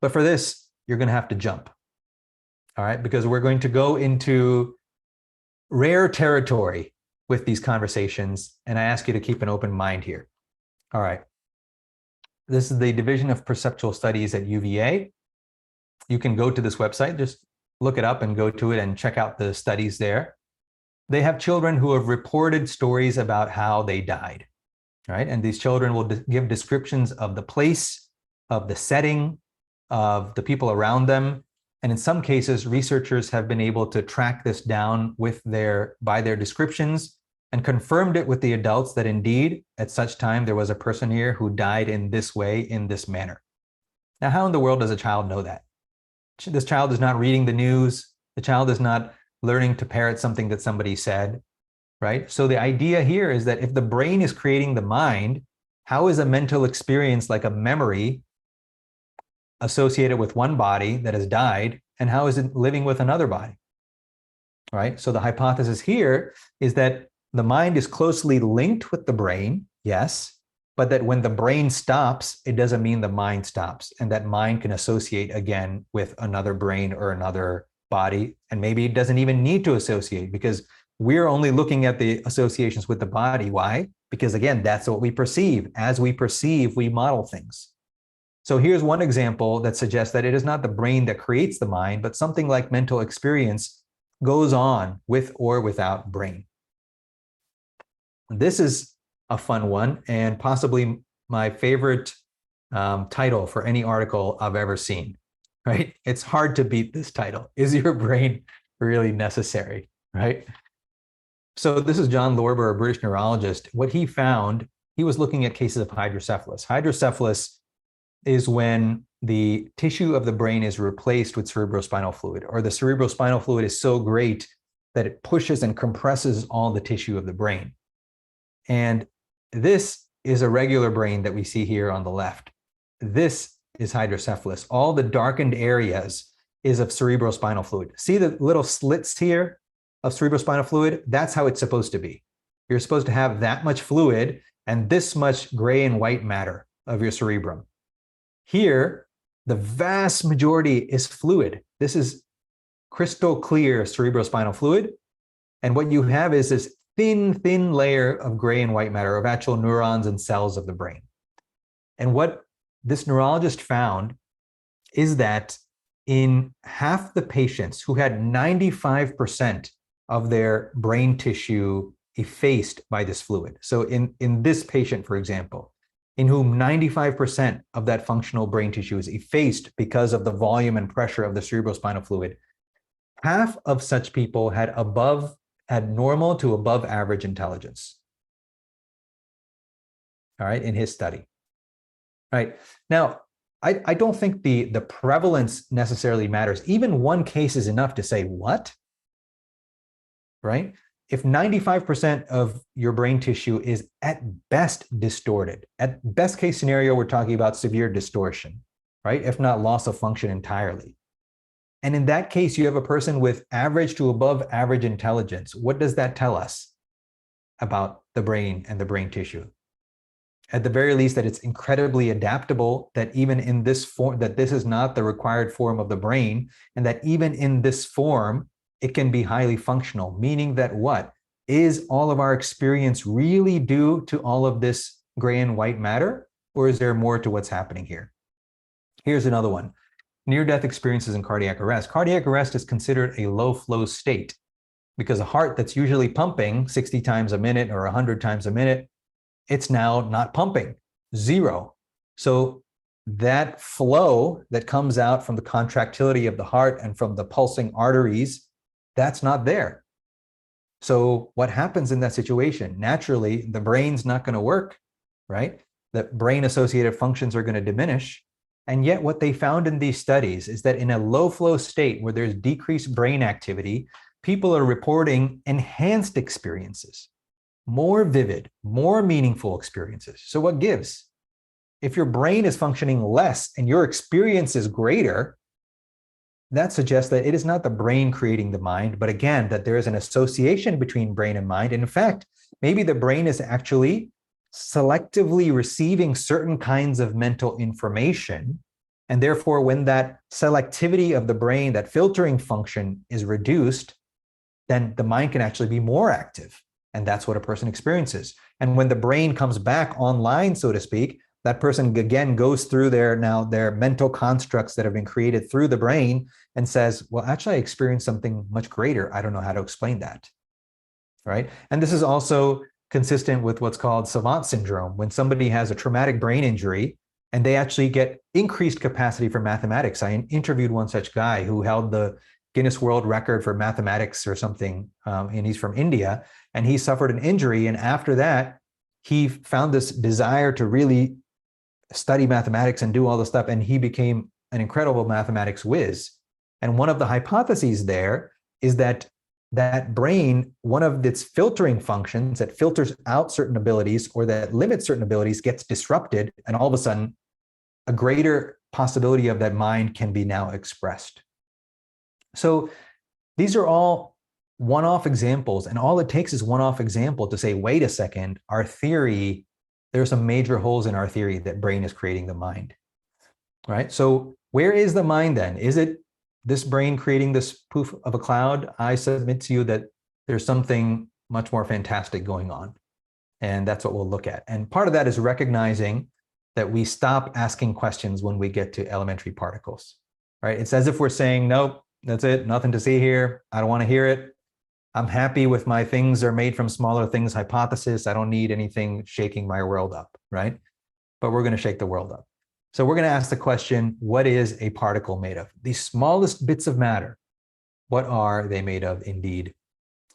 But for this, you're going to have to jump. All right, because we're going to go into rare territory with these conversations, and I ask you to keep an open mind here. All right. This is the Division of Perceptual Studies at UVA. You can go to this website, just look it up and go to it and check out the studies there. They have children who have reported stories about how they died, right? And these children will give descriptions of the place, of the setting, of the people around them. And in some cases, researchers have been able to track this down by their descriptions and confirmed it with the adults that indeed, at such time, there was a person here who died in this way, in this manner. Now, how in the world does a child know that? This child is not reading the news. The child is not learning to parrot something that somebody said, right? So the idea here is that if the brain is creating the mind, how is a mental experience like a memory associated with one body that has died, and how is it living with another body, right? So the hypothesis here is that the mind is closely linked with the brain, yes, but that when the brain stops, it doesn't mean the mind stops, and that mind can associate again with another brain or another body, and maybe it doesn't even need to associate because we're only looking at the associations with the body. Why? Because again, that's what we perceive. As we perceive, we model things. So here's one example that suggests that it is not the brain that creates the mind, but something like mental experience goes on with or without brain. This is a fun one and possibly my favorite title for any article I've ever seen, right? It's hard to beat this title. Is your brain really necessary, right? So this is John Lorber, a British neurologist. What he found, he was looking at cases of hydrocephalus. Hydrocephalus is when the tissue of the brain is replaced with cerebrospinal fluid, or the cerebrospinal fluid is so great that it pushes and compresses all the tissue of the brain. And this is a regular brain that we see here on the left. This is hydrocephalus. All the darkened areas is of cerebrospinal fluid. See the little slits here of cerebrospinal fluid? That's how it's supposed to be. You're supposed to have that much fluid and this much gray and white matter of your cerebrum. Here, the vast majority is fluid. This is crystal clear cerebrospinal fluid. And what you have is this thin layer of gray and white matter of actual neurons and cells of the brain. And what this neurologist found is that in half the patients who had 95% of their brain tissue effaced by this fluid. So in this patient, for example, in whom 95% of that functional brain tissue is effaced because of the volume and pressure of the cerebrospinal fluid, half of such people had normal to above average intelligence. All right, in his study. All right. Now, I don't think the prevalence necessarily matters. Even one case is enough to say, what? Right? If 95% of your brain tissue is at best distorted, at best case scenario, we're talking about severe distortion, right? If not loss of function entirely. And in that case, you have a person with average to above average intelligence. What does that tell us about the brain and the brain tissue? At the very least, that it's incredibly adaptable, that even in this form, that this is not the required form of the brain, and that even in this form, it can be highly functional, meaning that what? Is all of our experience really due to all of this gray and white matter, or is there more to what's happening here? Here's another one. Near-death experiences in cardiac arrest. Cardiac arrest is considered a low-flow state because a heart that's usually pumping 60 times a minute or 100 times a minute, it's now not pumping, zero. So that flow that comes out from the contractility of the heart and from the pulsing arteries, that's not there. So what happens in that situation? Naturally, the brain's not going to work, right? The brain-associated functions are going to diminish. And yet what they found in these studies is that in a low flow state where there's decreased brain activity, people are reporting enhanced experiences, more vivid, more meaningful experiences. So what gives? If your brain is functioning less and your experience is greater, that suggests that it is not the brain creating the mind, but again, that there is an association between brain and mind. And in fact, maybe the brain is actually selectively receiving certain kinds of mental information. And therefore, when that selectivity of the brain, that filtering function is reduced, then the mind can actually be more active. And that's what a person experiences. And when the brain comes back online, so to speak, that person again goes through their mental constructs that have been created through the brain and says, well, actually, I experienced something much greater. I don't know how to explain that, right? And this is also consistent with what's called savant syndrome, when somebody has a traumatic brain injury and they actually get increased capacity for mathematics. I interviewed one such guy who held the Guinness World Record for mathematics or something, and he's from India, and he suffered an injury. And after that, he found this desire to really study mathematics and do all this stuff, and he became an incredible mathematics whiz. And one of the hypotheses there is that brain, one of its filtering functions that filters out certain abilities or that limits certain abilities gets disrupted, and all of a sudden, a greater possibility of that mind can be now expressed. So these are all one-off examples, and all it takes is one-off example to say, wait a second, our theory, there are some major holes in our theory that brain is creating the mind, right? So where is the mind then? Is it this brain creating this poof of a cloud? I submit to you that there's something much more fantastic going on. And that's what we'll look at. And part of that is recognizing that we stop asking questions when we get to elementary particles, right? It's as if we're saying, nope, that's it, nothing to see here. I don't want to hear it. I'm happy with my things are made from smaller things hypothesis. I don't need anything shaking my world up, right? But we're going to shake the world up. So we're going to ask the question, what is a particle made of? The smallest bits of matter, what are they made of indeed?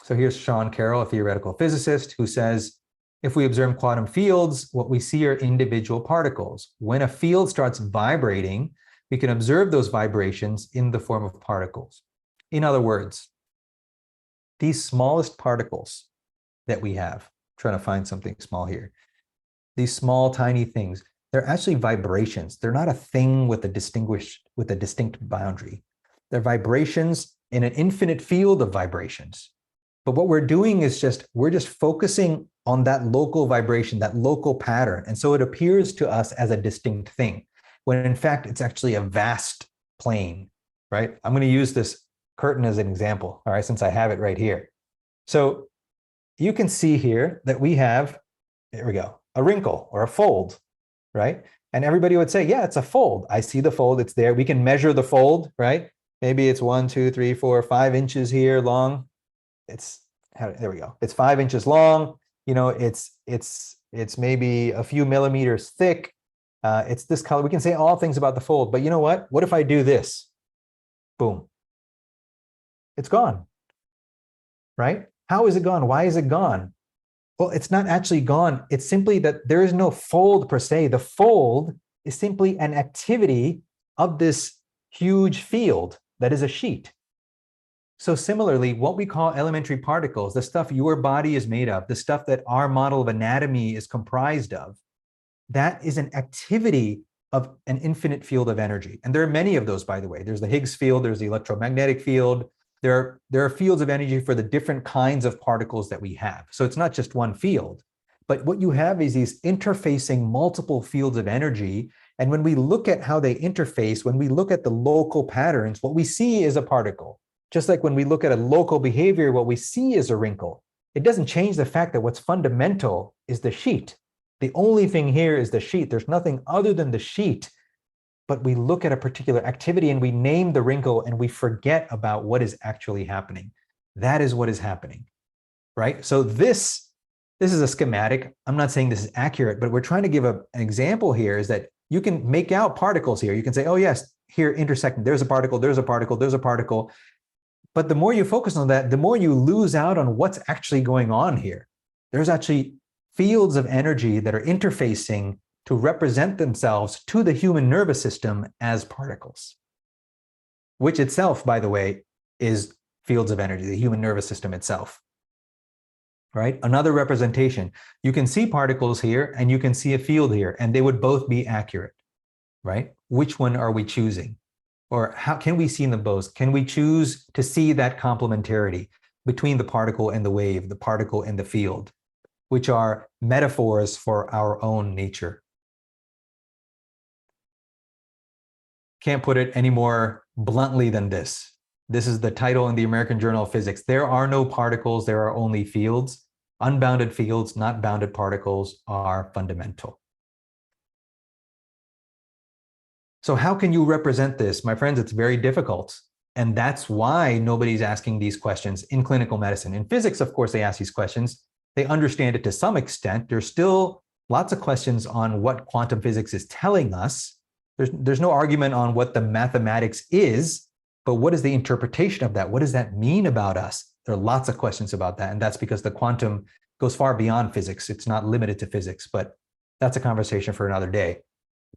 So here's Sean Carroll, a theoretical physicist, who says, if we observe quantum fields, what we see are individual particles. When a field starts vibrating, we can observe those vibrations in the form of particles. In other words, these smallest particles that we have, trying to find something small here, these small, tiny things, they're actually vibrations. They're not a thing with a distinct boundary. They're vibrations in an infinite field of vibrations. But what we're doing is we're just focusing on that local vibration, that local pattern. And so it appears to us as a distinct thing, when in fact, it's actually a vast plane, right? I'm going to use this curtain as an example, all right, since I have it right here. So you can see here that we have, there we go, a wrinkle or a fold, right? And everybody would say, yeah, it's a fold. I see the fold, it's there. We can measure the fold, right? Maybe it's 1, 2, 3, 4, 5 inches here long. There we go. It's 5 inches long. You know, it's maybe a few millimeters thick. It's this color. We can say all things about the fold, but you know what? What if I do this? Boom. It's gone, right? How is it gone? Why is it gone? Well, it's not actually gone. It's simply that there is no fold per se. The fold is simply an activity of this huge field that is a sheet. So similarly, what we call elementary particles, the stuff your body is made of, the stuff that our model of anatomy is comprised of, that is an activity of an infinite field of energy. And there are many of those, by the way. There's the Higgs field, there's the electromagnetic field. There are fields of energy for the different kinds of particles that we have. So it's not just one field, but what you have is these interfacing multiple fields of energy. And when we look at how they interface, when we look at the local patterns, what we see is a particle. Just like when we look at a local behavior, what we see is a wrinkle. It doesn't change the fact that what's fundamental is the sheet. The only thing here is the sheet. There's nothing other than the sheet. But we look at a particular activity and we name the wrinkle and we forget about what is actually happening. That is what is happening, right? So this is a schematic. I'm not saying this is accurate, but we're trying to give an example here is that you can make out particles here. You can say, oh yes, here intersecting, there's a particle, there's a particle, there's a particle. But the more you focus on that, the more you lose out on what's actually going on here. There's actually fields of energy that are interfacing to represent themselves to the human nervous system as particles, which itself, by the way, is fields of energy, the human nervous system itself. Right? Another representation. You can see particles here and you can see a field here, and they would both be accurate, right? Which one are we choosing? Or how can we see them both? Can we choose to see that complementarity between the particle and the wave, the particle and the field, which are metaphors for our own nature? Can't put it any more bluntly than this. This is the title in the American Journal of Physics. There are no particles, there are only fields. Unbounded fields, not bounded particles, are fundamental. So how can you represent this? My friends, it's very difficult. And that's why nobody's asking these questions in clinical medicine. In physics, of course, they ask these questions. They understand it to some extent. There's still lots of questions on what quantum physics is telling us. There's no argument on what the mathematics is, but what is the interpretation of that? What does that mean about us? There are lots of questions about that. And that's because the quantum goes far beyond physics. It's not limited to physics, but that's a conversation for another day.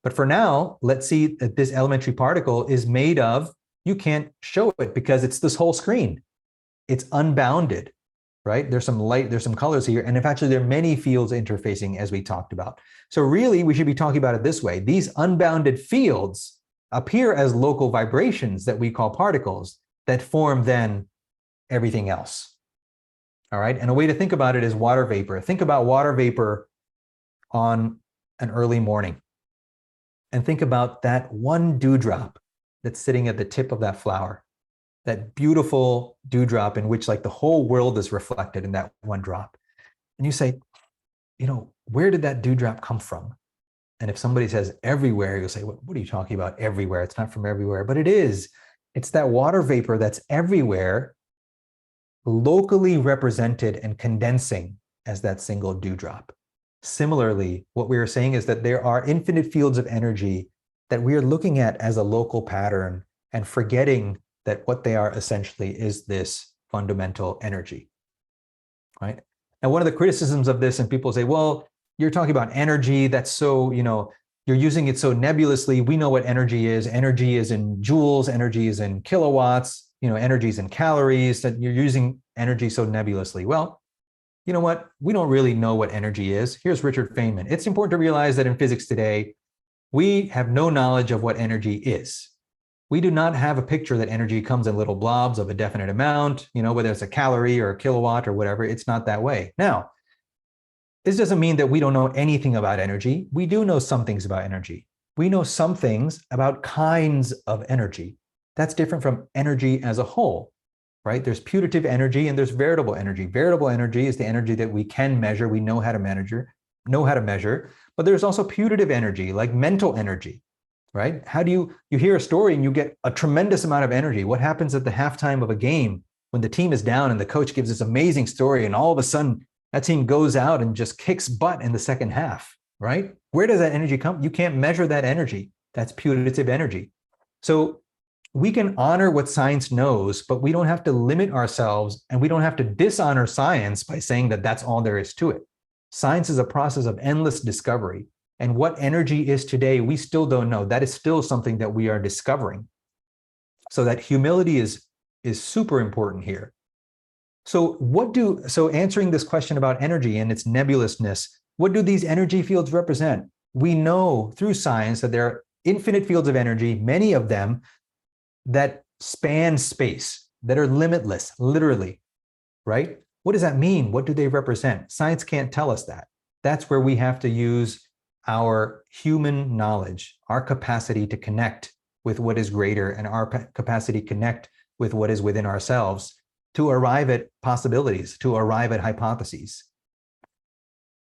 But for now, let's see that this elementary particle is made of, you can't show it because it's this whole screen. It's unbounded, right? There's some light, there's some colors here. And actually, there are many fields interfacing, as we talked about. So really, we should be talking about it this way. These unbounded fields appear as local vibrations that we call particles that form then everything else. All right. And a way to think about it is water vapor. Think about water vapor on an early morning. And think about that one dewdrop that's sitting at the tip of that flower, that beautiful dewdrop in which like the whole world is reflected in that one drop. And you say, you know, where did that dewdrop come from? And if somebody says everywhere, you'll say, what are you talking about everywhere? It's not from everywhere, but it is. It's that water vapor that's everywhere, locally represented and condensing as that single dewdrop. Similarly, what we are saying is that there are infinite fields of energy that we are looking at as a local pattern and forgetting that what they are essentially is this fundamental energy, right? And one of the criticisms of this, and people say, well, you're talking about energy, that's so, you know, you're using it so nebulously. We know what energy is. Energy is in joules, energy is in kilowatts, you know, energy is in calories, that you're using energy so nebulously. Well, you know what? We don't really know what energy is. Here's Richard Feynman. It's important to realize that in physics today, we have no knowledge of what energy is. We do not have a picture that energy comes in little blobs of a definite amount, you know, whether it's a calorie or a kilowatt or whatever, it's not that way. Now, this doesn't mean that we don't know anything about energy. We do know some things about energy. We know some things about kinds of energy. That's different from energy as a whole. Right? There's putative energy and there's veritable energy. Veritable energy is the energy that we can measure, we know how to measure, but there's also putative energy, like mental energy, right? How do you hear a story and you get a tremendous amount of energy? What happens at the halftime of a game when the team is down and the coach gives this amazing story and all of a sudden that team goes out and just kicks butt in the second half, right? Where does that energy come? You can't measure that energy. That's putative energy. So we can honor what science knows, but we don't have to limit ourselves and we don't have to dishonor science by saying that that's all there is to it. Science is a process of endless discovery. And what energy is today, we still don't know. That is still something that we are discovering. So that humility is super important here. So answering this question about energy and its nebulousness, what do these energy fields represent? We know through science that there are infinite fields of energy, many of them that span space, that are limitless, literally, right? What does that mean? What do they represent? Science can't tell us that. That's where we have to use our human knowledge, our capacity to connect with what is greater and our capacity to connect with what is within ourselves to arrive at possibilities, to arrive at hypotheses.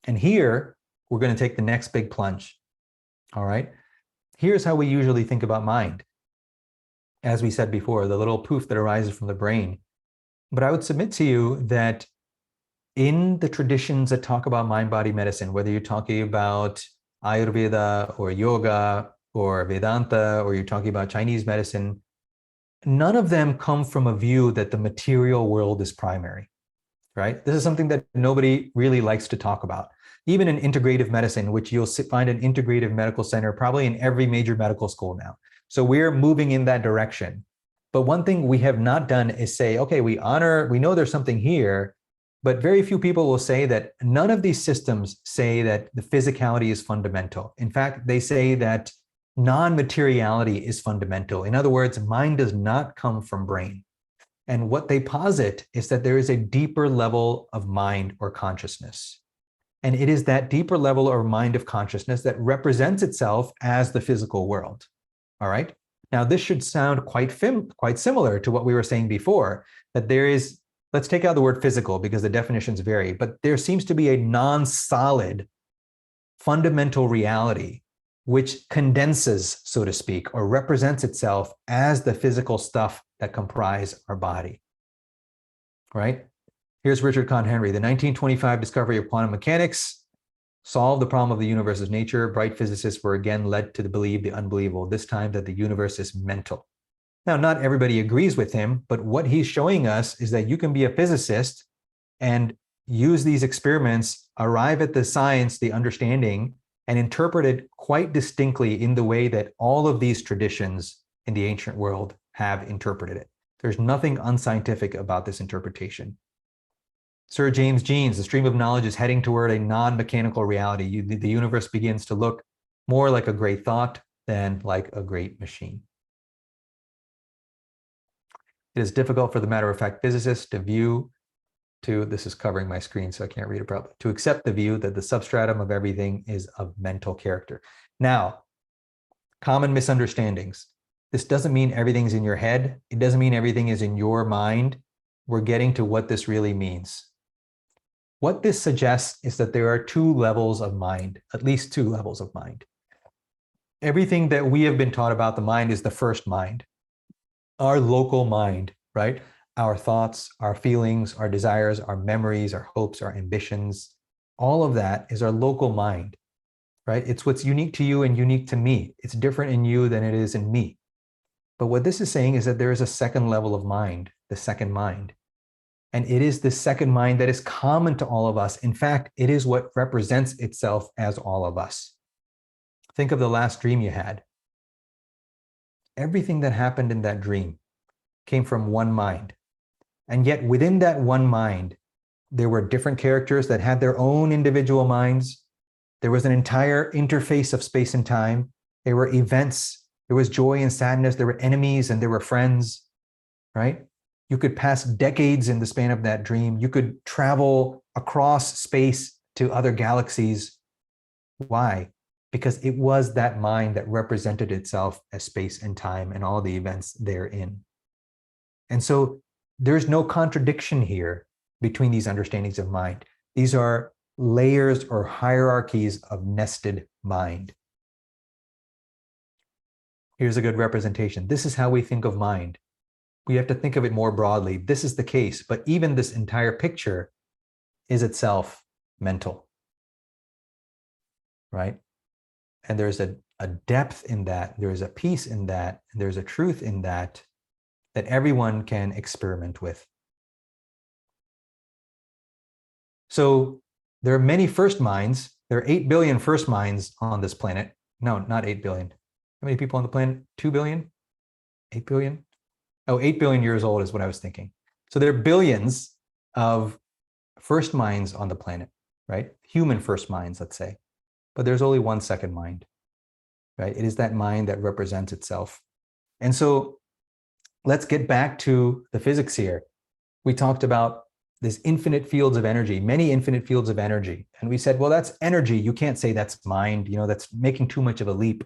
And here, we're going to take the next big plunge, all right? Here's how we usually think about mind. As we said before, the little poof that arises from the brain. But I would submit to you that in the traditions that talk about mind-body medicine, whether you're talking about Ayurveda or yoga or Vedanta, or you're talking about Chinese medicine, none of them come from a view that the material world is primary, right? This is something that nobody really likes to talk about. even in integrative medicine, which you'll find an integrative medical center probably in every major medical school now. So we're moving in that direction. But one thing we have not done is say, okay, we know there's something here, but very few people will say that none of these systems say that the physicality is fundamental. In fact, they say that non-materiality is fundamental. In other words, mind does not come from brain. And what they posit is that there is a deeper level of mind or consciousness. And it is that deeper level or mind of consciousness that represents itself as the physical world. All right. Now, this should sound quite similar to what we were saying before, that there is, let's take out the word physical because the definitions vary, but there seems to be a non-solid fundamental reality which condenses, so to speak, or represents itself as the physical stuff that comprise our body. Right? Here's Richard Conn Henry. The 1925 discovery of quantum mechanics solved the problem of the universe's nature. Bright physicists were again led to believe the unbelievable, this time that the universe is mental. Now, not everybody agrees with him, but what he's showing us is that you can be a physicist and use these experiments, arrive at the science, the understanding, and interpret it quite distinctly in the way that all of these traditions in the ancient world have interpreted it. There's nothing unscientific about this interpretation. Sir James Jeans, the stream of knowledge is heading toward a non-mechanical reality. The universe begins to look more like a great thought than like a great machine. It is difficult for the matter-of-fact physicist this is covering my screen, so I can't read it properly, to accept the view that the substratum of everything is of mental character. Now, common misunderstandings. This doesn't mean everything's in your head. It doesn't mean everything is in your mind. We're getting to what this really means. What this suggests is that there are two levels of mind, at least two levels of mind. Everything that we have been taught about the mind is the first mind, our local mind, right? Our thoughts, our feelings, our desires, our memories, our hopes, our ambitions, all of that is our local mind, right? It's what's unique to you and unique to me. It's different in you than it is in me. But what this is saying is that there is a second level of mind, the second mind. And it is the second mind that is common to all of us. In fact, it is what represents itself as all of us. Think of the last dream you had. Everything that happened in that dream came from one mind. And yet within that one mind, there were different characters that had their own individual minds. There was an entire interface of space and time. There were events. There was joy and sadness. There were enemies and there were friends, right? You could pass decades in the span of that dream. You could travel across space to other galaxies. Why? Because it was that mind that represented itself as space and time and all the events therein. And so there's no contradiction here between these understandings of mind. These are layers or hierarchies of nested mind. Here's a good representation. This is how we think of mind. We have to think of it more broadly. This is the case, but even this entire picture is itself mental, right? And there's a depth in that, there's a peace in that, and there's a truth in that that everyone can experiment with. So there are many first minds. There are 8 billion first minds on this planet. No, not 8 billion. How many people on the planet? 2 billion? 8 billion? Oh, 8 billion years old is what I was thinking. So there are billions of first minds on the planet, right? Human first minds, let's say. But there's only one second mind, right? It is that mind that represents itself. And so let's get back to the physics here. We talked about this infinite fields of energy, many infinite fields of energy. And we said, well, that's energy. You can't say that's mind, that's making too much of a leap.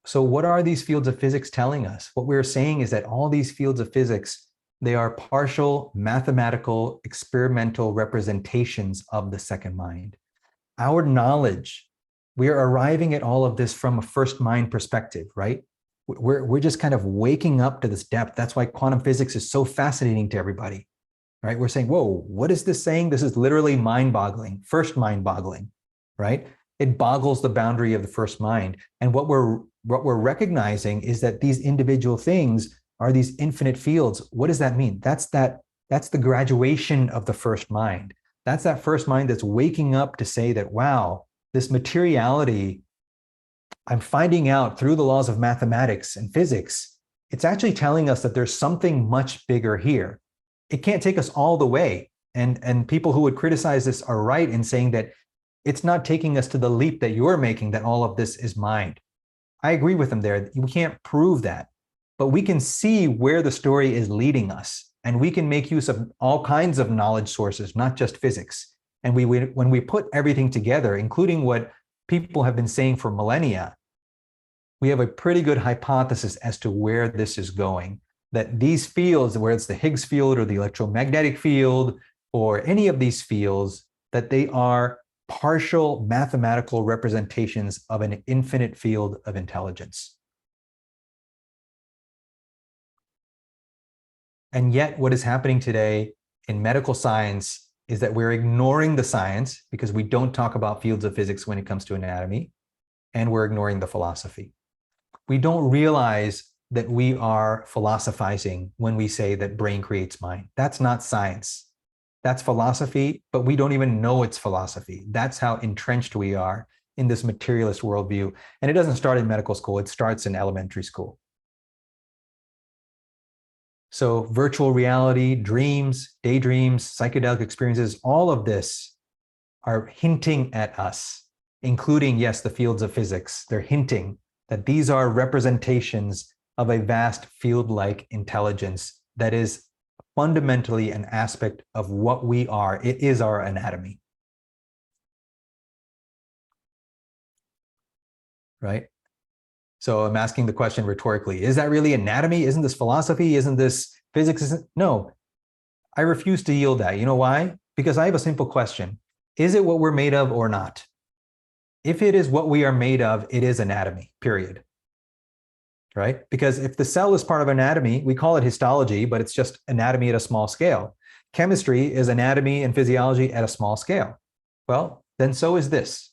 So what are these fields of physics telling us? What we're saying is that all these fields of physics, they are partial mathematical experimental representations of the second mind. Our knowledge, we are arriving at all of this from a first mind perspective, right? We're just kind of waking up to this depth. That's why quantum physics is so fascinating to everybody, right? We're saying, whoa, what is this saying? This is literally mind-boggling, first mind-boggling, right? It boggles the boundary of the first mind. And what we're recognizing is that these individual things are these infinite fields. What does that mean? That's the graduation of the first mind. That's that first mind that's waking up to say that, wow, this materiality, I'm finding out through the laws of mathematics and physics, it's actually telling us that there's something much bigger here. It can't take us all the way. And people who would criticize this are right in saying that it's not taking us to the leap that you're making, that all of this is mind. I agree with them there. We can't prove that, but we can see where the story is leading us. And we can make use of all kinds of knowledge sources, not just physics. And when we put everything together, including what people have been saying for millennia, we have a pretty good hypothesis as to where this is going. That these fields, where it's the Higgs field or the electromagnetic field or any of these fields, that they are partial mathematical representations of an infinite field of intelligence. And yet what is happening today in medical science is that we're ignoring the science because we don't talk about fields of physics when it comes to anatomy, and we're ignoring the philosophy. We don't realize that we are philosophizing when we say that brain creates mind. That's not science. That's philosophy, but we don't even know it's philosophy. That's how entrenched we are in this materialist worldview. And it doesn't start in medical school, it starts in elementary school. So virtual reality, dreams, daydreams, psychedelic experiences, all of this are hinting at us, including, yes, the fields of physics. They're hinting that these are representations of a vast field-like intelligence that is fundamentally an aspect of what we are. It is our anatomy. Right? So I'm asking the question rhetorically, is that really anatomy? Isn't this philosophy? Isn't this physics? No, I refuse to yield that. You know why? Because I have a simple question. Is it what we're made of or not? If it is what we are made of, it is anatomy, period. Right? Because if the cell is part of anatomy, we call it histology, but it's just anatomy at a small scale. Chemistry is anatomy and physiology at a small scale. Well, then so is this.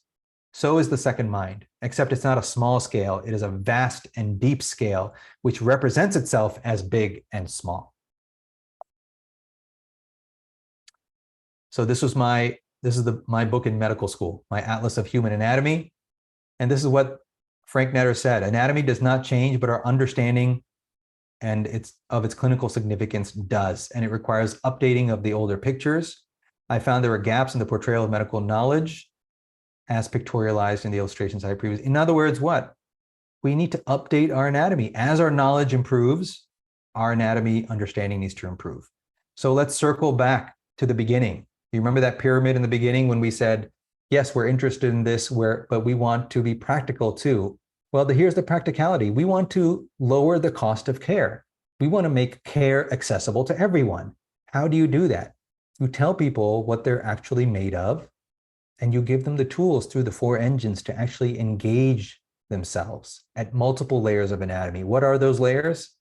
So is the second mind, except it's not a small scale. It is a vast and deep scale, which represents itself as big and small. So this is my book in medical school, my Atlas of Human Anatomy. And this is what Frank Netter said: anatomy does not change, but our understanding and its clinical significance does. And it requires updating of the older pictures. I found there were gaps in the portrayal of medical knowledge as pictorialized in the illustrations I previously. In other words, what? We need to update our anatomy. As our knowledge improves, our anatomy understanding needs to improve. So let's circle back to the beginning. You remember that pyramid in the beginning when we said, yes, we're interested in this, but we want to be practical too. Well, here's the practicality. We want to lower the cost of care. We want to make care accessible to everyone. How do you do that? You tell people what they're actually made of, and you give them the tools through the 4 engines to actually engage themselves at multiple layers of anatomy. What are those layers?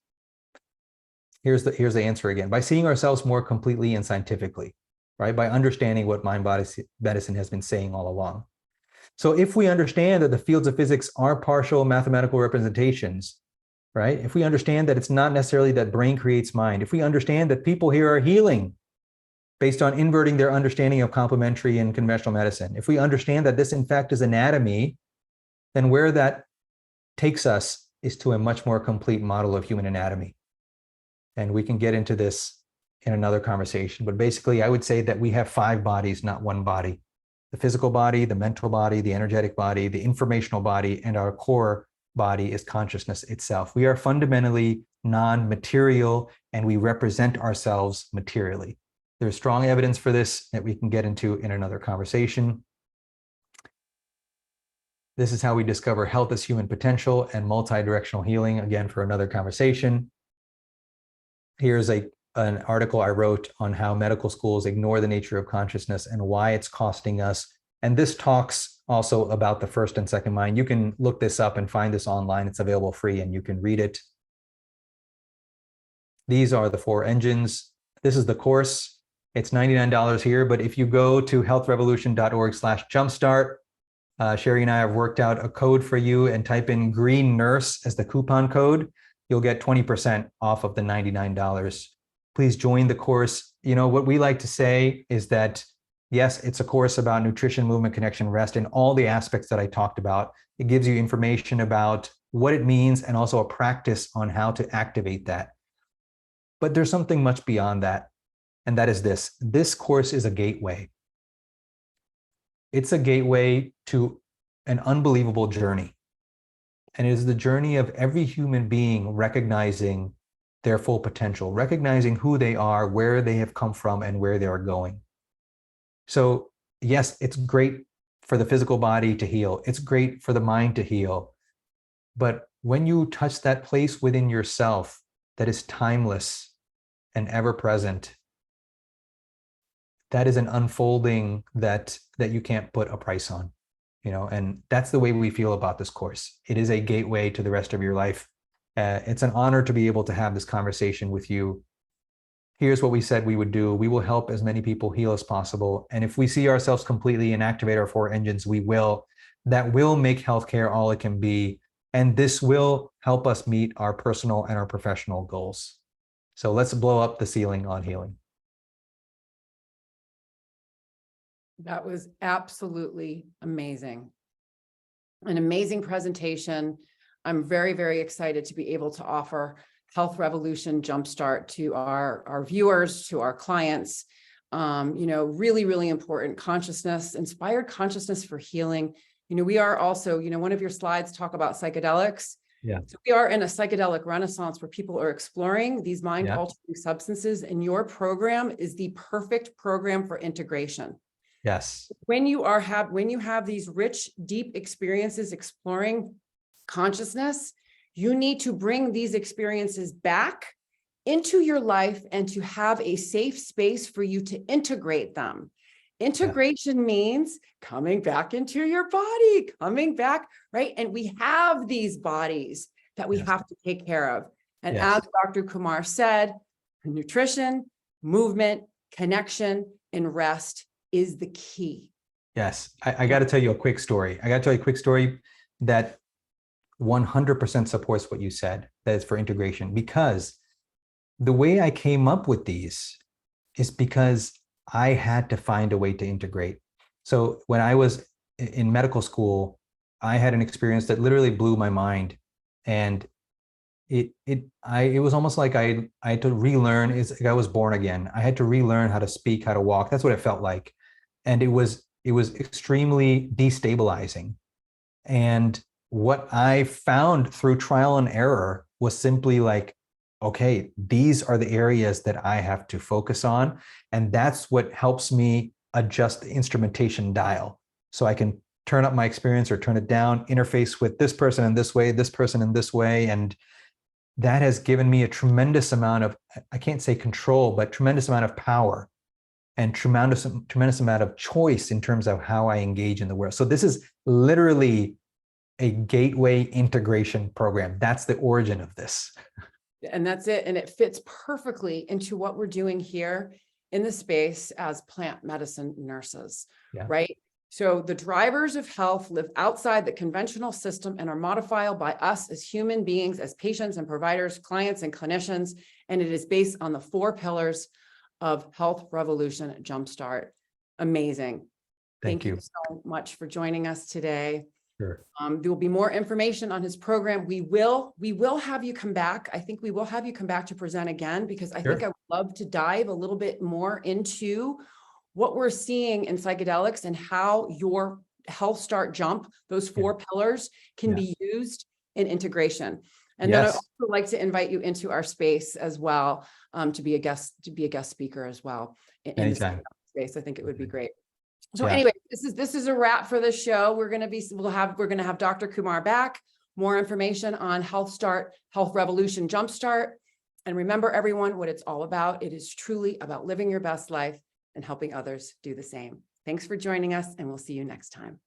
Here's the answer again. By seeing ourselves more completely and scientifically, right? By understanding what mind-body medicine has been saying all along. So if we understand that the fields of physics are partial mathematical representations, right? If we understand that it's not necessarily that brain creates mind, if we understand that people here are healing based on inverting their understanding of complementary and conventional medicine, if we understand that this in fact is anatomy, then where that takes us is to a much more complete model of human anatomy. And we can get into this in another conversation, but basically I would say that we have 5 bodies, not 1 body. The physical body, the mental body, the energetic body, the informational body, and our core body is consciousness itself. We are fundamentally non-material, and we represent ourselves materially. There's strong evidence for this that we can get into in another conversation. This is how we discover health as human potential and multi-directional healing, again, for another conversation. Here's an article I wrote on how medical schools ignore the nature of consciousness and why it's costing us. And this talks also about the first and second mind. You can look this up and find this online. It's available free and you can read it. These are the 4 engines. This is the course. It's $99 here, but if you go to healthrevolution.org/jumpstart, Sherry and I have worked out a code for you and type in green nurse as the coupon code. You'll get 20% off of the $99. Please join the course. You know, what we like to say is that Yes, it's a course about nutrition, movement, connection, rest, and all the aspects that I talked about. It gives you information about what it means and also a practice on how to activate that. But there's something much beyond that. And that is this. This course is a gateway. It's a gateway to an unbelievable journey. And it is the journey of every human being recognizing their full potential, recognizing who they are, where they have come from, and where they are going. So yes, it's great for the physical body to heal. It's great for the mind to heal. But when you touch that place within yourself that is timeless and ever present, that is an unfolding that you can't put a price on, and that's the way we feel about this course. It is a gateway to the rest of your life. It's an honor to be able to have this conversation with you. Here's what we said we would do. We will help as many people heal as possible. And if we see ourselves completely and activate our 4 engines, we will. That will make healthcare all it can be. And this will help us meet our personal and our professional goals. So let's blow up the ceiling on healing. That was absolutely amazing. An amazing presentation. I'm very, very excited to be able to offer Health Revolution Jumpstart to our viewers, to our clients. Really, really important consciousness, inspired consciousness for healing. We are also, one of your slides talk about psychedelics. Yeah. So we are in a psychedelic renaissance where people are exploring these mind-altering substances, and your program is the perfect program for integration. Yes. When you have these rich, deep experiences exploring consciousness, you need to bring these experiences back into your life and to have a safe space for you to integrate them. Integration means coming back into your body, coming back, right? And we have these bodies that we have to take care of. And as Dr. Kumar said, nutrition, movement, connection, and rest is the key. Yes. I got to tell you a quick story. That 100% supports what you said, that it's for integration, because the way I came up with these is because I had to find a way to integrate. So when I was in medical school, I had an experience that literally blew my mind. And it was almost like I had to relearn. It's like I was born again. I had to relearn how to speak, how to walk. That's what it felt like. And it was extremely destabilizing. And what I found through trial and error was simply like, okay, these are the areas that I have to focus on. And that's what helps me adjust the instrumentation dial. So I can turn up my experience or turn it down, interface with this person in this way, this person in this way. And that has given me a tremendous amount of, I can't say control, but tremendous amount of power and tremendous amount of choice in terms of how I engage in the world. So this is literally a gateway integration program. That's the origin of this. And that's it. And it fits perfectly into what we're doing here in the space as plant medicine nurses, right? So the drivers of health live outside the conventional system and are modifiable by us as human beings, as patients and providers, clients and clinicians. And it is based on the 4 pillars of Health Revolution Jumpstart. Amazing. Thank you so much for joining us today. Sure. There will be more information on his program. We will have you come back. I think we will have you come back to present again, because I think I would love to dive a little bit more into what we're seeing in psychedelics and how your Health Start Jump, those 4 pillars, can be used in integration. And then I'd also like to invite you into our space as well, to be a guest speaker as well in the space. I think it would be great. So anyway, this is a wrap for the show. We're going to have Dr. Kumar back, more information on Health Revolution Jumpstart. And remember, everyone, what it's all about. It is truly about living your best life and helping others do the same. Thanks for joining us, and we'll see you next time.